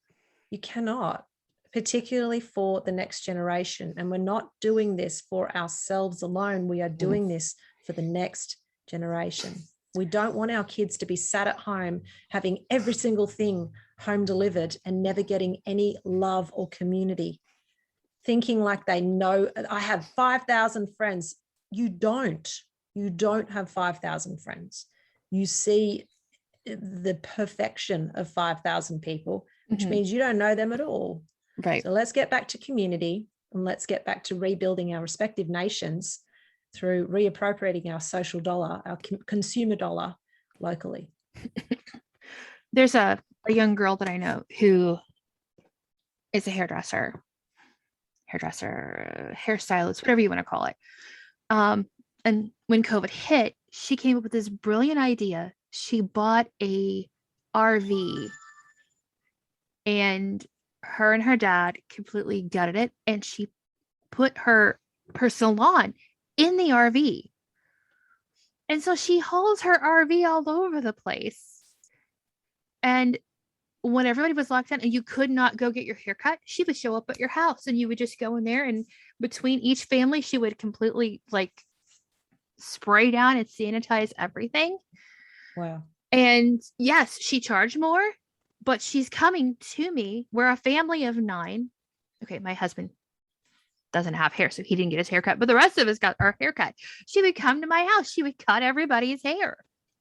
You cannot, particularly for the next generation. And we're not doing this for ourselves alone. We are doing this for the next generation. We don't want our kids to be sat at home having every single thing home delivered and never getting any love or community, thinking like they know, I have 5,000 friends. You don't have 5,000 friends. You see the perfection of 5,000 people, which means you don't know them at all. Right. So let's get back to community and let's get back to rebuilding our respective nations through reappropriating our social dollar, our consumer dollar locally. There's a young girl that I know who is a hairdresser, hairstylist, whatever you want to call it. And when COVID hit, she came up with this brilliant idea. She bought a RV and her and her dad completely gutted it. And she put her salon in the RV. And so she hauls her RV all over the place. And when everybody was locked down and you could not go get your hair cut, she would show up at your house and you would just go in there, and between each family, she would completely like spray down and sanitize everything. Wow. And yes, she charged more, but she's coming to me. We're a family of 9. Okay, my husband doesn't have hair, so he didn't get his hair cut, but the rest of us got our hair cut. She would come to my house. She would cut everybody's hair.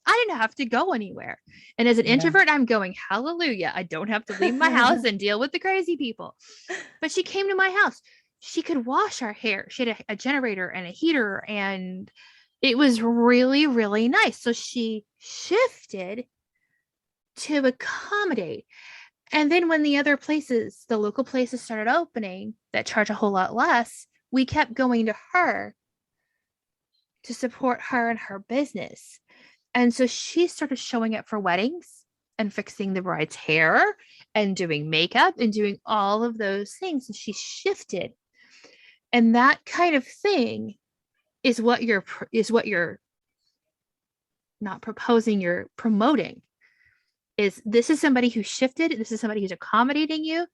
I didn't have to go anywhere. And as an introvert, I'm going, hallelujah. I don't have to leave my house and deal with the crazy people. But she came to my house. She could wash our hair. She had a generator and a heater, and it was really, really nice. So she shifted to accommodate. And then when the other places, the local places started opening that charge a whole lot less, we kept going to her to support her and her business. And so she started showing up for weddings and fixing the bride's hair and doing makeup and doing all of those things. And she shifted. And that kind of thing is what you're not proposing, you're promoting. This is somebody who shifted. This is somebody who's accommodating you.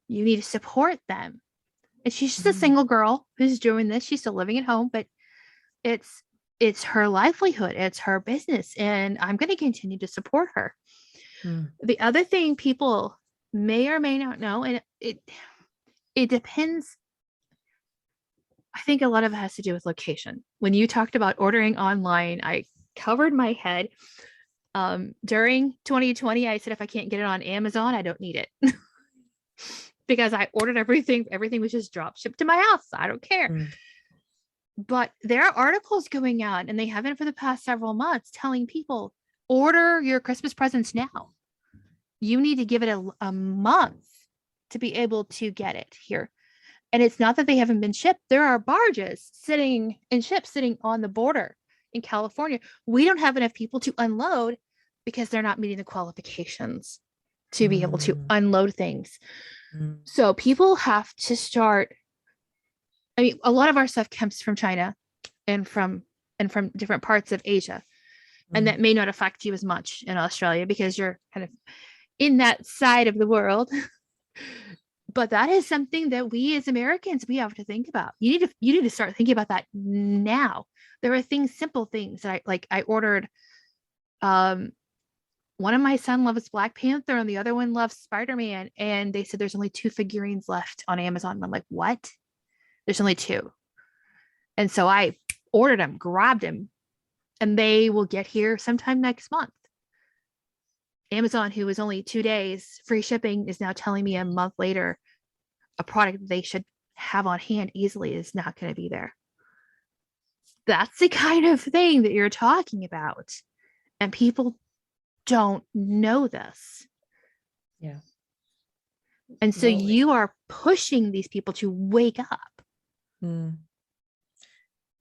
You need to support them. And she's just a single girl who's doing this. She's still living at home, but it's her livelihood. It's her business. And I'm going to continue to support her. The other thing people may or may not know, and it depends. I think a lot of it has to do with location. When you talked about ordering online, I covered my head. During 2020, I said, if I can't get it on Amazon, I don't need it. Because I ordered everything. Everything was just drop shipped to my house. I don't care. But there are articles going out, and they have been for the past several months, telling people, order your Christmas presents now. You need to give it a month to be able to get it here. And it's not that they haven't been shipped. There are barges sitting and ships sitting on the border in California. We don't have enough people to unload because they're not meeting the qualifications to be able to unload things. So people have to start. I mean, a lot of our stuff comes from China and from different parts of Asia. And that may not affect you as much in Australia because you're kind of in that side of the world. But that is something that we as Americans, we have to think about. You need to start thinking about that now. There are simple things that I ordered. One of my son loves Black Panther and the other one loves Spider-Man. And they said there's only 2 figurines left on Amazon. And I'm like, what? There's only 2. And so I ordered them, grabbed them, and they will get here sometime next month. Amazon, who was only 2 days free shipping, is now telling me a month later a product that they should have on hand easily is not going to be there. That's the kind of thing that you're talking about. And people don't know this. Yeah. And so you are pushing these people to wake up.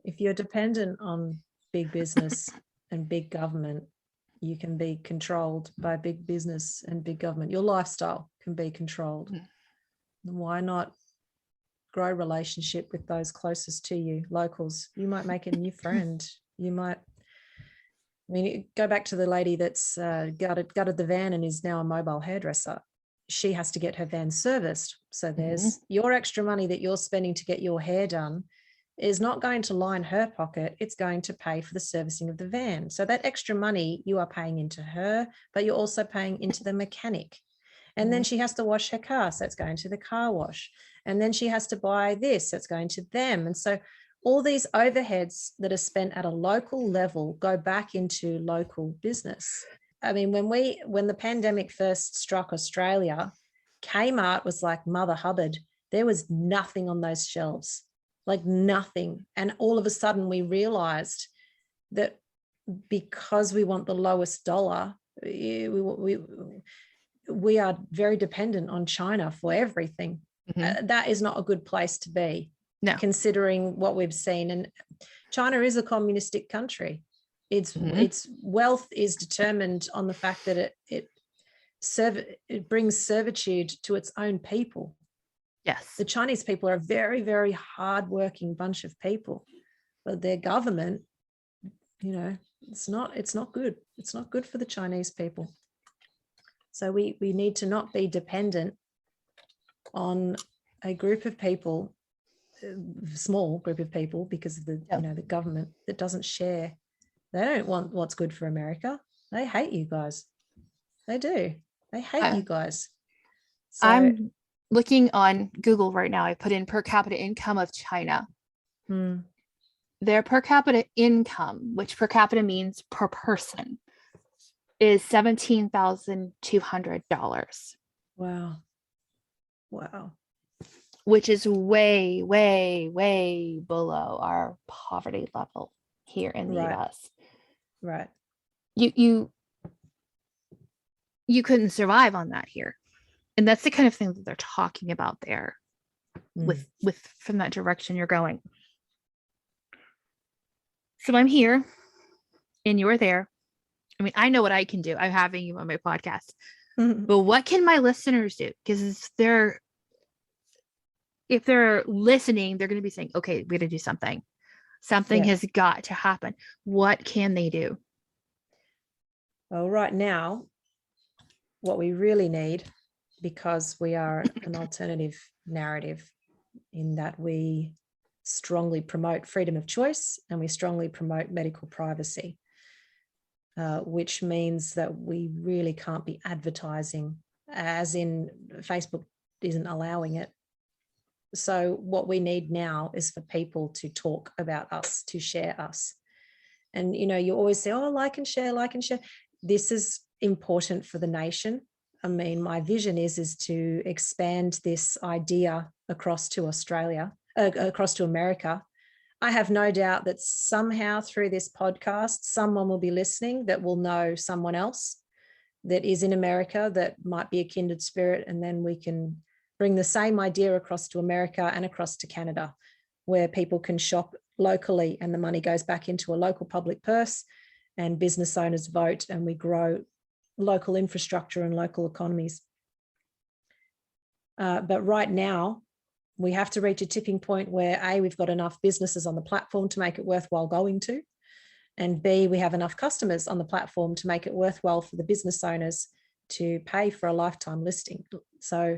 If you're dependent on big business and big government, you can be controlled by big business and big government. Your lifestyle can be controlled. Why not grow relationship with those closest to you, locals? You might make a new friend. You might, go back to the lady that's gutted the van and is now a mobile hairdresser. She has to get her van serviced. So there's your extra money that you're spending to get your hair done is not going to line her pocket. It's going to pay for the servicing of the van. So that extra money you are paying into her, but you're also paying into the mechanic. And then she has to wash her car. So it's going to the car wash. And then she has to buy this. So it's going to them. And so all these overheads that are spent at a local level go back into local business. I mean, when the pandemic first struck Australia, Kmart was like Mother Hubbard. There was nothing on those shelves, like nothing. And all of a sudden we realized that because we want the lowest dollar, we are very dependent on China for everything. That is not a good place to be, considering what we've seen. And China is a communistic country. Its wealth is determined on the fact that it brings servitude to its own people. Yes. The Chinese people are a very, very hardworking bunch of people, but their government it's not good. It's not good for the Chinese people. So we need to not be dependent on a group of people, small group of people, because of the the government that doesn't share. They don't want what's good for America. They hate you guys. They do. They hate you guys. So, I'm looking on Google right now. I put in per capita income of China. Their per capita income, which per capita means per person, is $17,200. Wow. Which is way, way, way below our poverty level here in the US. Right. You couldn't survive on that here. And that's the kind of thing that they're talking about there with from that direction you're going. So I'm here and you're there. I mean, I know what I can do. I'm having you on my podcast. But what can my listeners do? Because if they're listening, they're going to be saying, okay, we got to do something. Something has got to happen. What can they do? Well, right now, what we really need, because we are an alternative narrative in that we strongly promote freedom of choice and we strongly promote medical privacy, which means that we really can't be advertising, as in Facebook isn't allowing it. So what we need now is for people to talk about us, to share us. And, you always say, oh, like and share. This is important for the nation. I mean, my vision is to expand this idea across to Australia, across to America. I have no doubt that somehow through this podcast, someone will be listening that will know someone else that is in America that might be a kindred spirit. And then we can bring the same idea across to America and across to Canada, where people can shop locally and the money goes back into a local public purse and business owners vote and we grow local infrastructure and local economies. But right now, we have to reach a tipping point where A, we've got enough businesses on the platform to make it worthwhile going to, and B, we have enough customers on the platform to make it worthwhile for the business owners to pay for a lifetime listing. So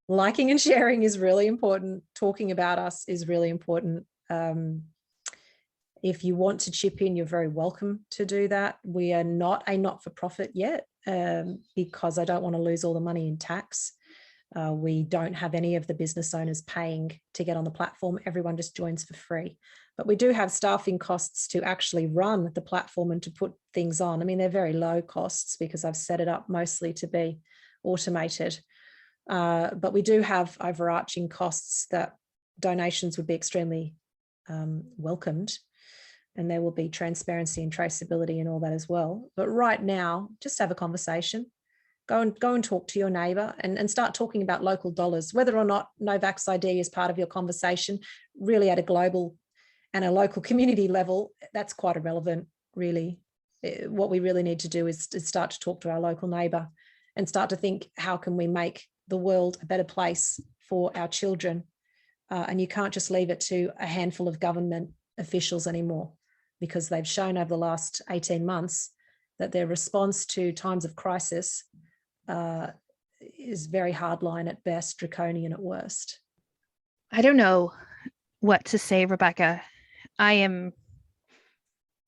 liking and sharing is really important. Talking about us is really important. If you want to chip in, you're very welcome to do that. We are not a not-for-profit yet because I don't want to lose all the money in tax. We don't have any of the business owners paying to get on the platform. Everyone just joins for free. But we do have staffing costs to actually run the platform and to put things on. I mean, they're very low costs because I've set it up mostly to be automated. But we do have overarching costs that donations would be extremely welcomed. And there will be transparency and traceability and all that as well. But right now, just have a conversation. Go and talk to your neighbour and start talking about local dollars, whether or not NoVaxID is part of your conversation, really at a global and a local community level, that's quite irrelevant, really. What we really need to do is to start to talk to our local neighbour and start to think, how can we make the world a better place for our children? And you can't just leave it to a handful of government officials anymore, because they've shown over the last 18 months that their response to times of crisis is very hardline at best, draconian at worst. I don't know what to say, Rebecca.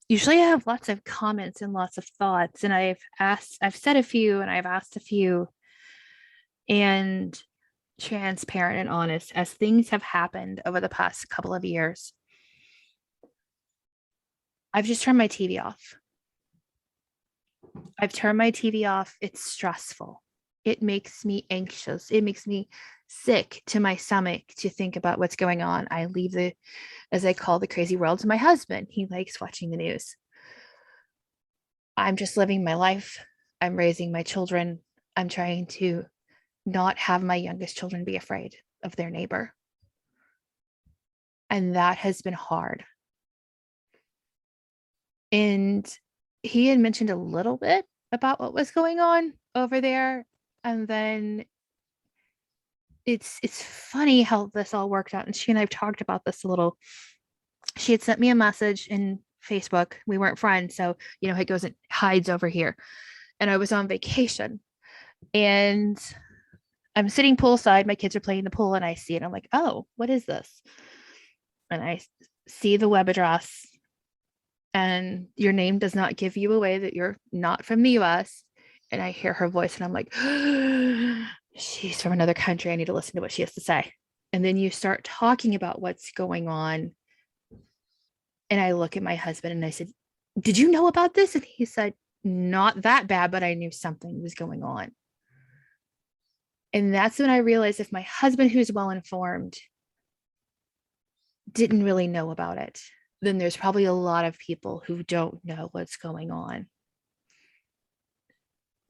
Usually I have lots of comments and lots of thoughts, and I've said a few and I've asked a few, and transparent and honest as things have happened over the past couple of years. I've just turned my TV off. I've turned my TV off. It's stressful. It makes me anxious. It makes me sick to my stomach to think about what's going on. I leave as I call the crazy world, to my husband. He likes watching the news. I'm just living my life. I'm raising my children. I'm trying to not have my youngest children be afraid of their neighbor. And that has been hard. And he had mentioned a little bit about what was going on over there. And then it's funny how this all worked out. And she and I've talked about this a little. She had sent me a message in Facebook. We weren't friends. So, it goes and hides over here. And I was on vacation and I'm sitting poolside. My kids are playing the pool and I see it. I'm like, oh, what is this? And I see the web address and your name does not give you away that you're not from the US. And I hear her voice and I'm like, she's from another country. I need to listen to what she has to say. And then you start talking about what's going on. And I look at my husband and I said, did you know about this? And he said, not that bad, but I knew something was going on. And that's when I realized if my husband, who's well informed, didn't really know about it, then there's probably a lot of people who don't know what's going on.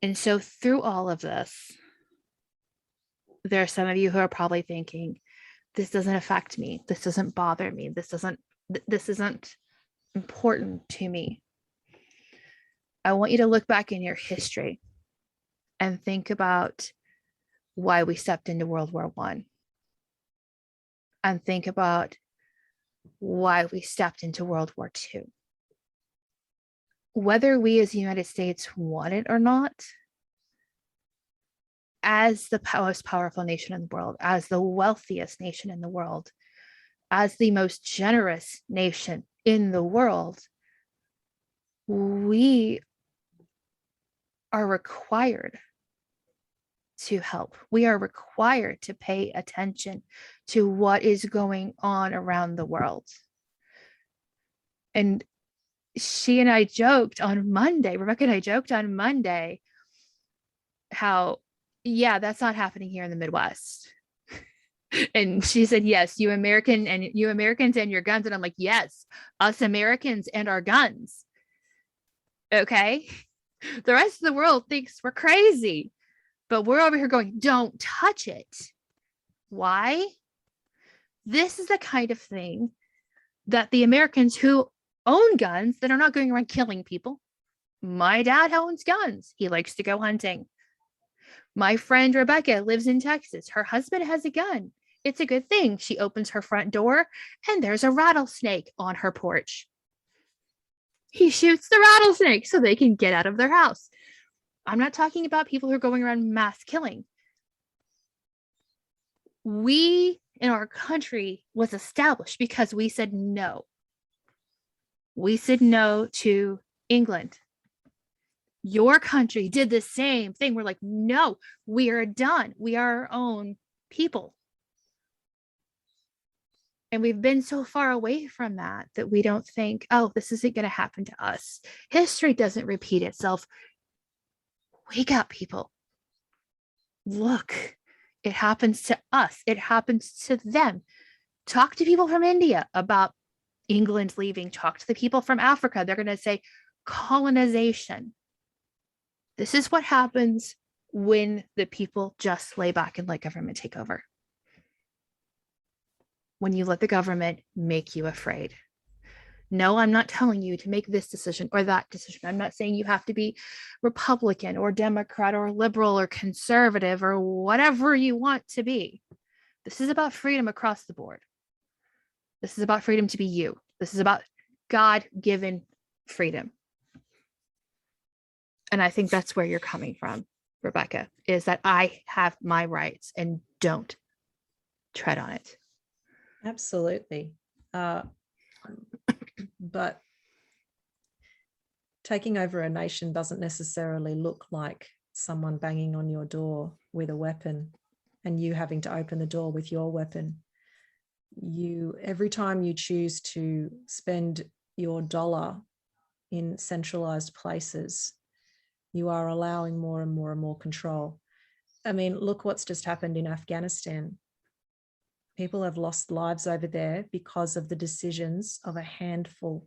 And so through all of this, there are some of you who are probably thinking, this doesn't affect me. This doesn't bother me. This isn't important to me. I want you to look back in your history and think about why we stepped into World War I. And think about why we stepped into World War II. Whether we as the United States want it or not, as the most powerful nation in the world, as the wealthiest nation in the world, as the most generous nation in the world, we are required to help. We are required to pay attention to what is going on around the world. And she and I joked on Monday, Rebecca and I joked on Monday how, yeah, that's not happening here in the Midwest. And she said, yes, you Americans and your guns. And I'm like, yes, us Americans and our guns. Okay. The rest of the world thinks we're crazy, but we're over here going, don't touch it. Why? This is the kind of thing that the Americans who own guns that are not going around killing people. My dad owns guns. He likes to go hunting. My friend Rebecca lives in Texas. Her husband has a gun. It's a good thing. She opens her front door and there's a rattlesnake on her porch. He shoots the rattlesnake so they can get out of their house. I'm not talking about people who are going around mass killing. We in our country was established because we said no. We said no to England. Your country did the same thing. We're like, no, we are done. We are our own people. And we've been so far away from that we don't think, oh, this isn't going to happen to us. History doesn't repeat itself. Wake up, people. Look, it happens to us. It happens to them. Talk to people from India about England leaving. Talk to the people from Africa. They're going to say colonization. This is what happens when the people just lay back and let government take over. When you let the government make you afraid. No, I'm not telling you to make this decision or that decision. I'm not saying you have to be Republican or Democrat or liberal or conservative or whatever you want to be. This is about freedom across the board. This is about freedom to be you. This is about God-given freedom. And I think that's where you're coming from, Rebecca, is that I have my rights and don't tread on it. Absolutely. But taking over a nation doesn't necessarily look like someone banging on your door with a weapon and you having to open the door with your weapon. Every time you choose to spend your dollar in centralized places, you are allowing more and more and more control. I mean, look what's just happened in Afghanistan. People have lost lives over there because of the decisions of a handful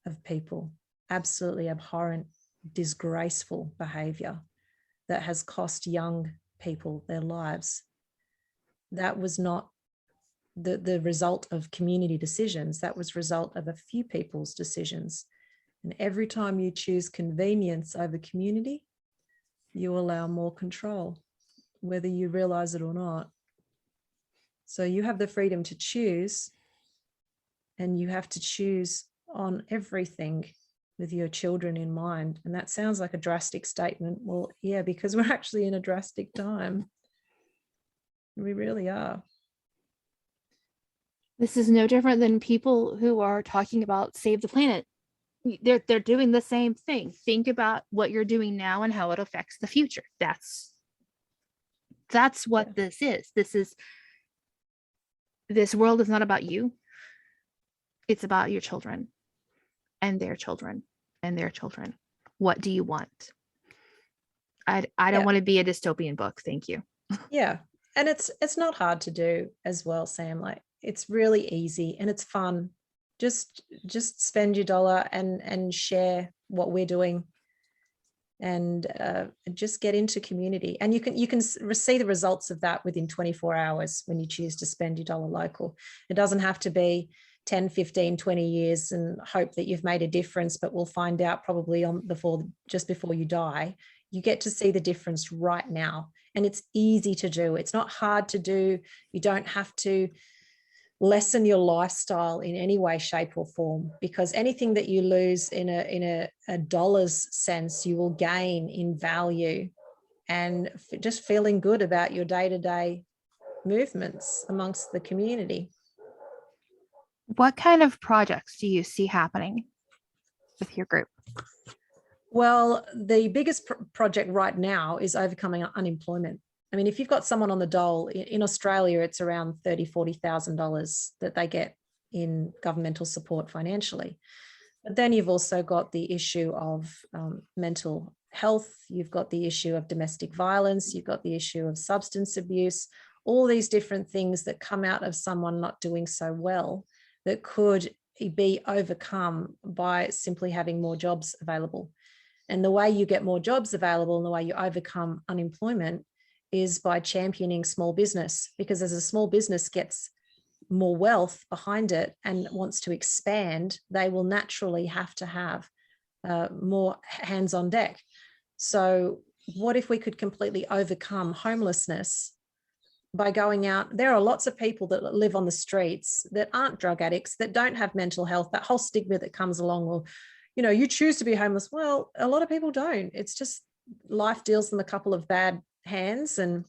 of people. Absolutely abhorrent, disgraceful behavior that has cost young people their lives. That was not the result of community decisions. That was result of a few people's decisions. And every time you choose convenience over community, you allow more control, whether you realize it or not. So you have the freedom to choose, and you have to choose on everything with your children in mind. And that sounds like a drastic statement. Well, yeah, because we're actually in a drastic time. We really are. This is no different than people who are talking about save the planet. They're doing the same thing. Think about what you're doing now and how it affects the future. That's what this is. This world is not about you. It's about your children and their children and their children. What do you want? I don't want to be a dystopian book. Thank you. Yeah. And it's not hard to do as well, Sam. Like, it's really easy and it's fun. Just spend your dollar and share what we're doing, and just get into community. And you can see the results of that within 24 hours when you choose to spend your dollar local. It doesn't have to be 10, 15, 20 years and hope that you've made a difference, but we'll find out probably just before you die. You get to see the difference right now. And it's easy to do. It's not hard to do. You don't have to lessen your lifestyle in any way, shape, or form, because anything that you lose in a dollar's sense, you will gain in value and just feeling good about your day-to-day movements amongst the community. What kind of projects do you see happening with your group? Well, the biggest project right now is overcoming unemployment. I mean, if you've got someone on the dole, in Australia, it's around $30,000, $40,000 that they get in governmental support financially. But then you've also got the issue of mental health. You've got the issue of domestic violence. You've got the issue of substance abuse, all these different things that come out of someone not doing so well that could be overcome by simply having more jobs available. And the way you get more jobs available and the way you overcome unemployment is by championing small business, because as a small business gets more wealth behind it and wants to expand, they will naturally have to have more hands on deck. So what if we could completely overcome homelessness by going out? There are lots of people that live on the streets that aren't drug addicts, that don't have mental health, that whole stigma that comes along. Well, you choose to be homeless. Well, a lot of people don't. It's just life deals them a couple of bad hands. And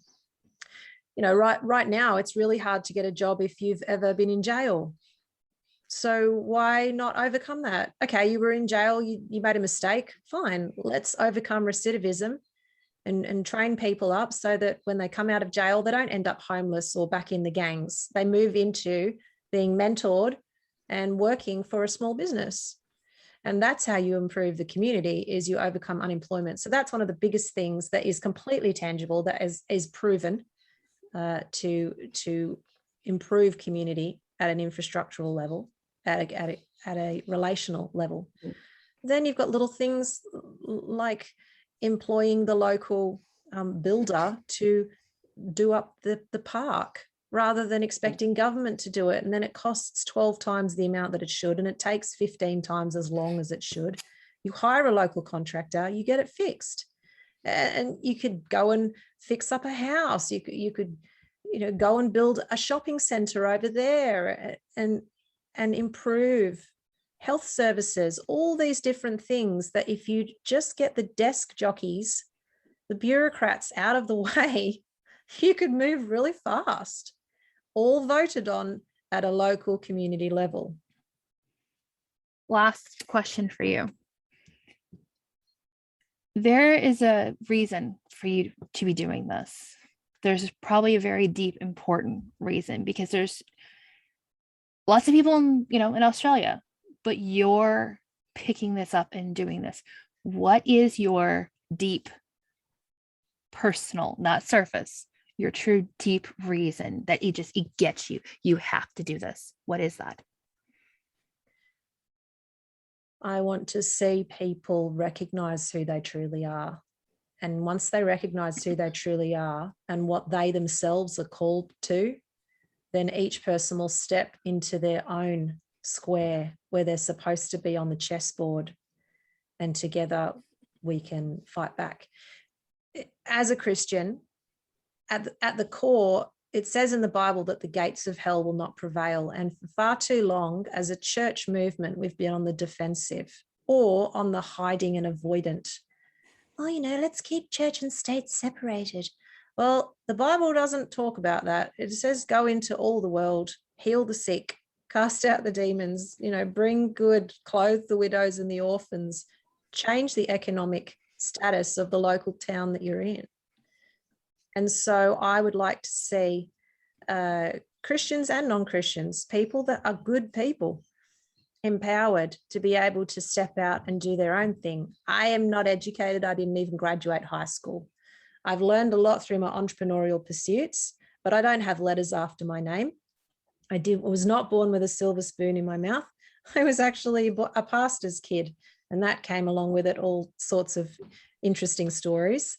right now it's really hard to get a job if you've ever been in jail. So why not overcome that? Okay, you were in jail, you made a mistake, fine, let's overcome recidivism and train people up so that when they come out of jail, they don't end up homeless or back in the gangs. They move into being mentored and working for a small business. And that's how you improve the community, is you overcome unemployment. So that's one of the biggest things that is completely tangible, that is proven to improve community at an infrastructural level, at a relational level. Then you've got little things like employing the local builder to do up the park, rather than expecting government to do it. And then it costs 12 times the amount that it should, and it takes 15 times as long as it should. You hire a local contractor, you get it fixed. And you could go and fix up a house. You could go and build a shopping center over there and improve health services, all these different things that if you just get the desk jockeys, the bureaucrats out of the way, you could move really fast. All voted on at a local community level. Last question for you. There is a reason for you to be doing this. There's probably a very deep, important reason, because there's lots of people in Australia, but you're picking this up and doing this. What is your deep, personal, not surface, your true deep reason that it gets you have to do this? What is that? I want to see people recognize who they truly are. And once they recognize who they truly are and what they themselves are called to, then each person will step into their own square where they're supposed to be on the chessboard, and together we can fight back. As a Christian, at the core, it says in the Bible that the gates of hell will not prevail. And for far too long, as a church movement, we've been on the defensive or on the hiding and avoidant. Oh, let's keep church and state separated. Well, the Bible doesn't talk about that. It says go into all the world, heal the sick, cast out the demons, bring good, clothe the widows and the orphans, change the economic status of the local town that you're in. And so I would like to see Christians and non-Christians, people that are good people, empowered to be able to step out and do their own thing. I am not educated. I didn't even graduate high school. I've learned a lot through my entrepreneurial pursuits, but I don't have letters after my name. I was not born with a silver spoon in my mouth. I was actually a pastor's kid, and that came along with it all sorts of interesting stories.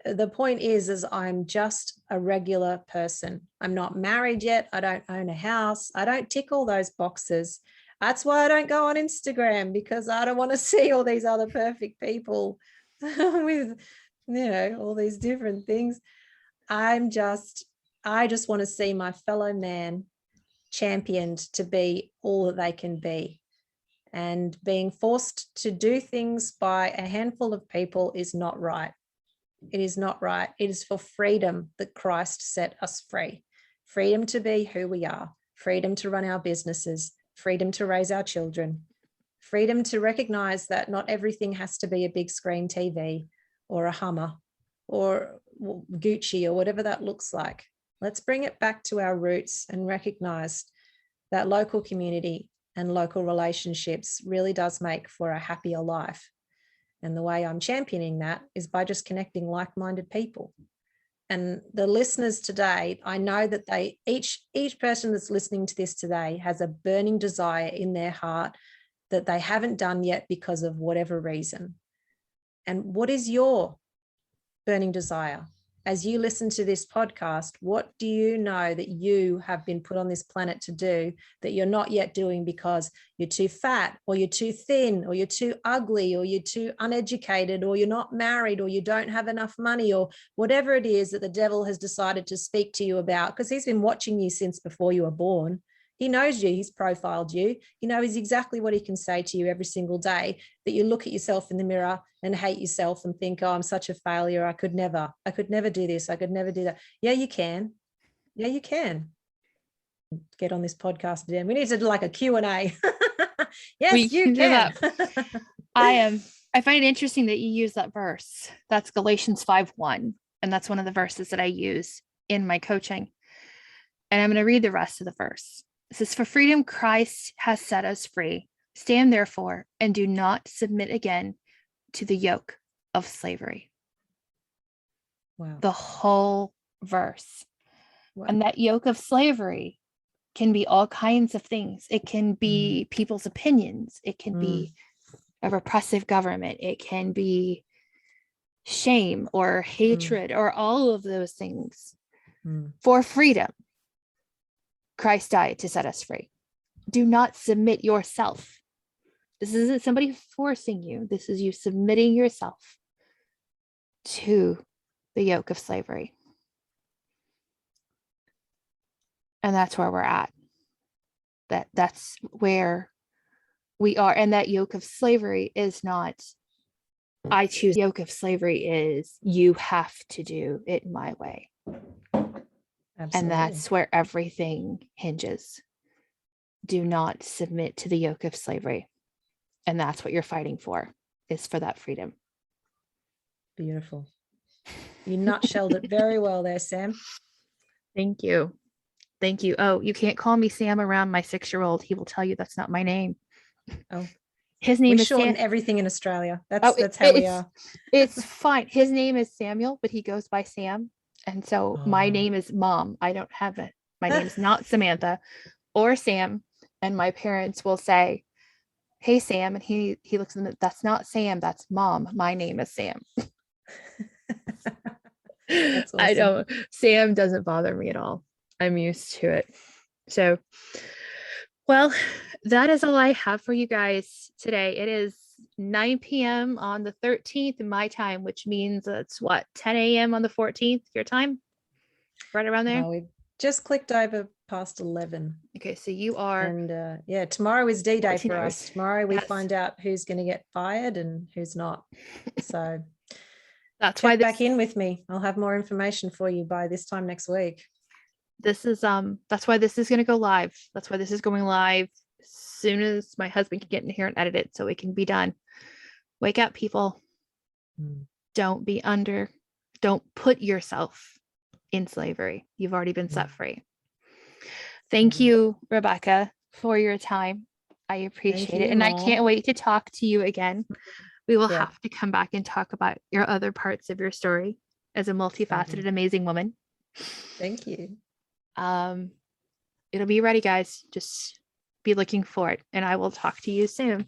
The point is I'm just a regular person. I'm not married yet. I don't own a house. I don't tick all those boxes. That's why I don't go on Instagram, because I don't want to see all these other perfect people with, all these different things. I just want to see my fellow man championed to be all that they can be. And being forced to do things by a handful of people is not right. It is not right. It is for freedom that Christ set us free. Freedom to be who we are, freedom to run our businesses, freedom to raise our children, freedom to recognize that not everything has to be a big screen TV or a Hummer or Gucci or whatever that looks like. Let's bring it back to our roots and recognize that local community and local relationships really does make for a happier life. And the way I'm championing that is by just connecting like-minded people. And the listeners today, I know that each person that's listening to this today has a burning desire in their heart that they haven't done yet because of whatever reason. And what is your burning desire? As you listen to this podcast, what do you know that you have been put on this planet to do that you're not yet doing because you're too fat, or you're too thin, or you're too ugly, or you're too uneducated, or you're not married, or you don't have enough money, or whatever it is that the devil has decided to speak to you about, because he's been watching you since before you were born. He knows you, he's profiled you. He knows exactly what he can say to you every single day, that you look at yourself in the mirror and hate yourself and think, oh, I'm such a failure. I could never do this. I could never do that. Yeah, you can. Yeah, you can. Get on this podcast, Dan. We need to do like a Q&A. Yes, you can. I find it interesting that you use that verse. That's Galatians 5:1. And that's one of the verses that I use in my coaching. And I'm going to read the rest of the verse. It says, for freedom, Christ has set us free. Stand therefore and do not submit again to the yoke of slavery. Wow. The whole verse. Wow. And that yoke of slavery can be all kinds of things. It can be people's opinions. It can be a repressive government. It can be shame or hatred or all of those things. For freedom, Christ died to set us free. Do not submit yourself. This isn't somebody forcing you. This is you submitting yourself to the yoke of slavery. And that's where we're at. That's where we are. And that yoke of slavery is not, I choose. The yoke of slavery is, you have to do it my way. Absolutely. And that's where everything hinges. Do not submit to the yoke of slavery. And that's what you're fighting for, is for that freedom. Beautiful. You nutshelled it very well there, Sam. Thank you. Thank you. Oh, you can't call me Sam around my 6-year-old. He will tell you that's not my name. Oh, his name is shorten Sam. Everything in Australia. That's how we are. It's fine. His name is Samuel, but he goes by Sam. And so my name is Mom. I don't have it. My name's not Samantha or Sam. And my parents will say, hey, Sam. And he looks at them, that's not Sam. That's Mom. My name is Sam. That's awesome. Sam doesn't bother me at all. I'm used to it. So, well, that is all I have for you guys today. It is 9 p.m. on the 13th in my time, which means it's 10 a.m. on the 14th, your time? Right around there? No, just clicked over past 11. Okay, so you are, And yeah, tomorrow is D-Day 14 for hours. us. Tomorrow we Yes. find out who's going to get fired and who's not. So that's why check this, back in with me. I'll have more information for you by this time next week. this is that's why this is going to go live. That's why this is going live as soon as my husband can get in here and edit it so it can be done. Wake up, people. Don't put yourself in slavery. You've already been set free. Thank you, Rebecca, for your time. I appreciate it. And I can't wait to talk to you again. We will have to come back and talk about your other parts of your story as a multifaceted, amazing woman. Thank you. It'll be ready, guys. Just be looking for it, and I will talk to you soon.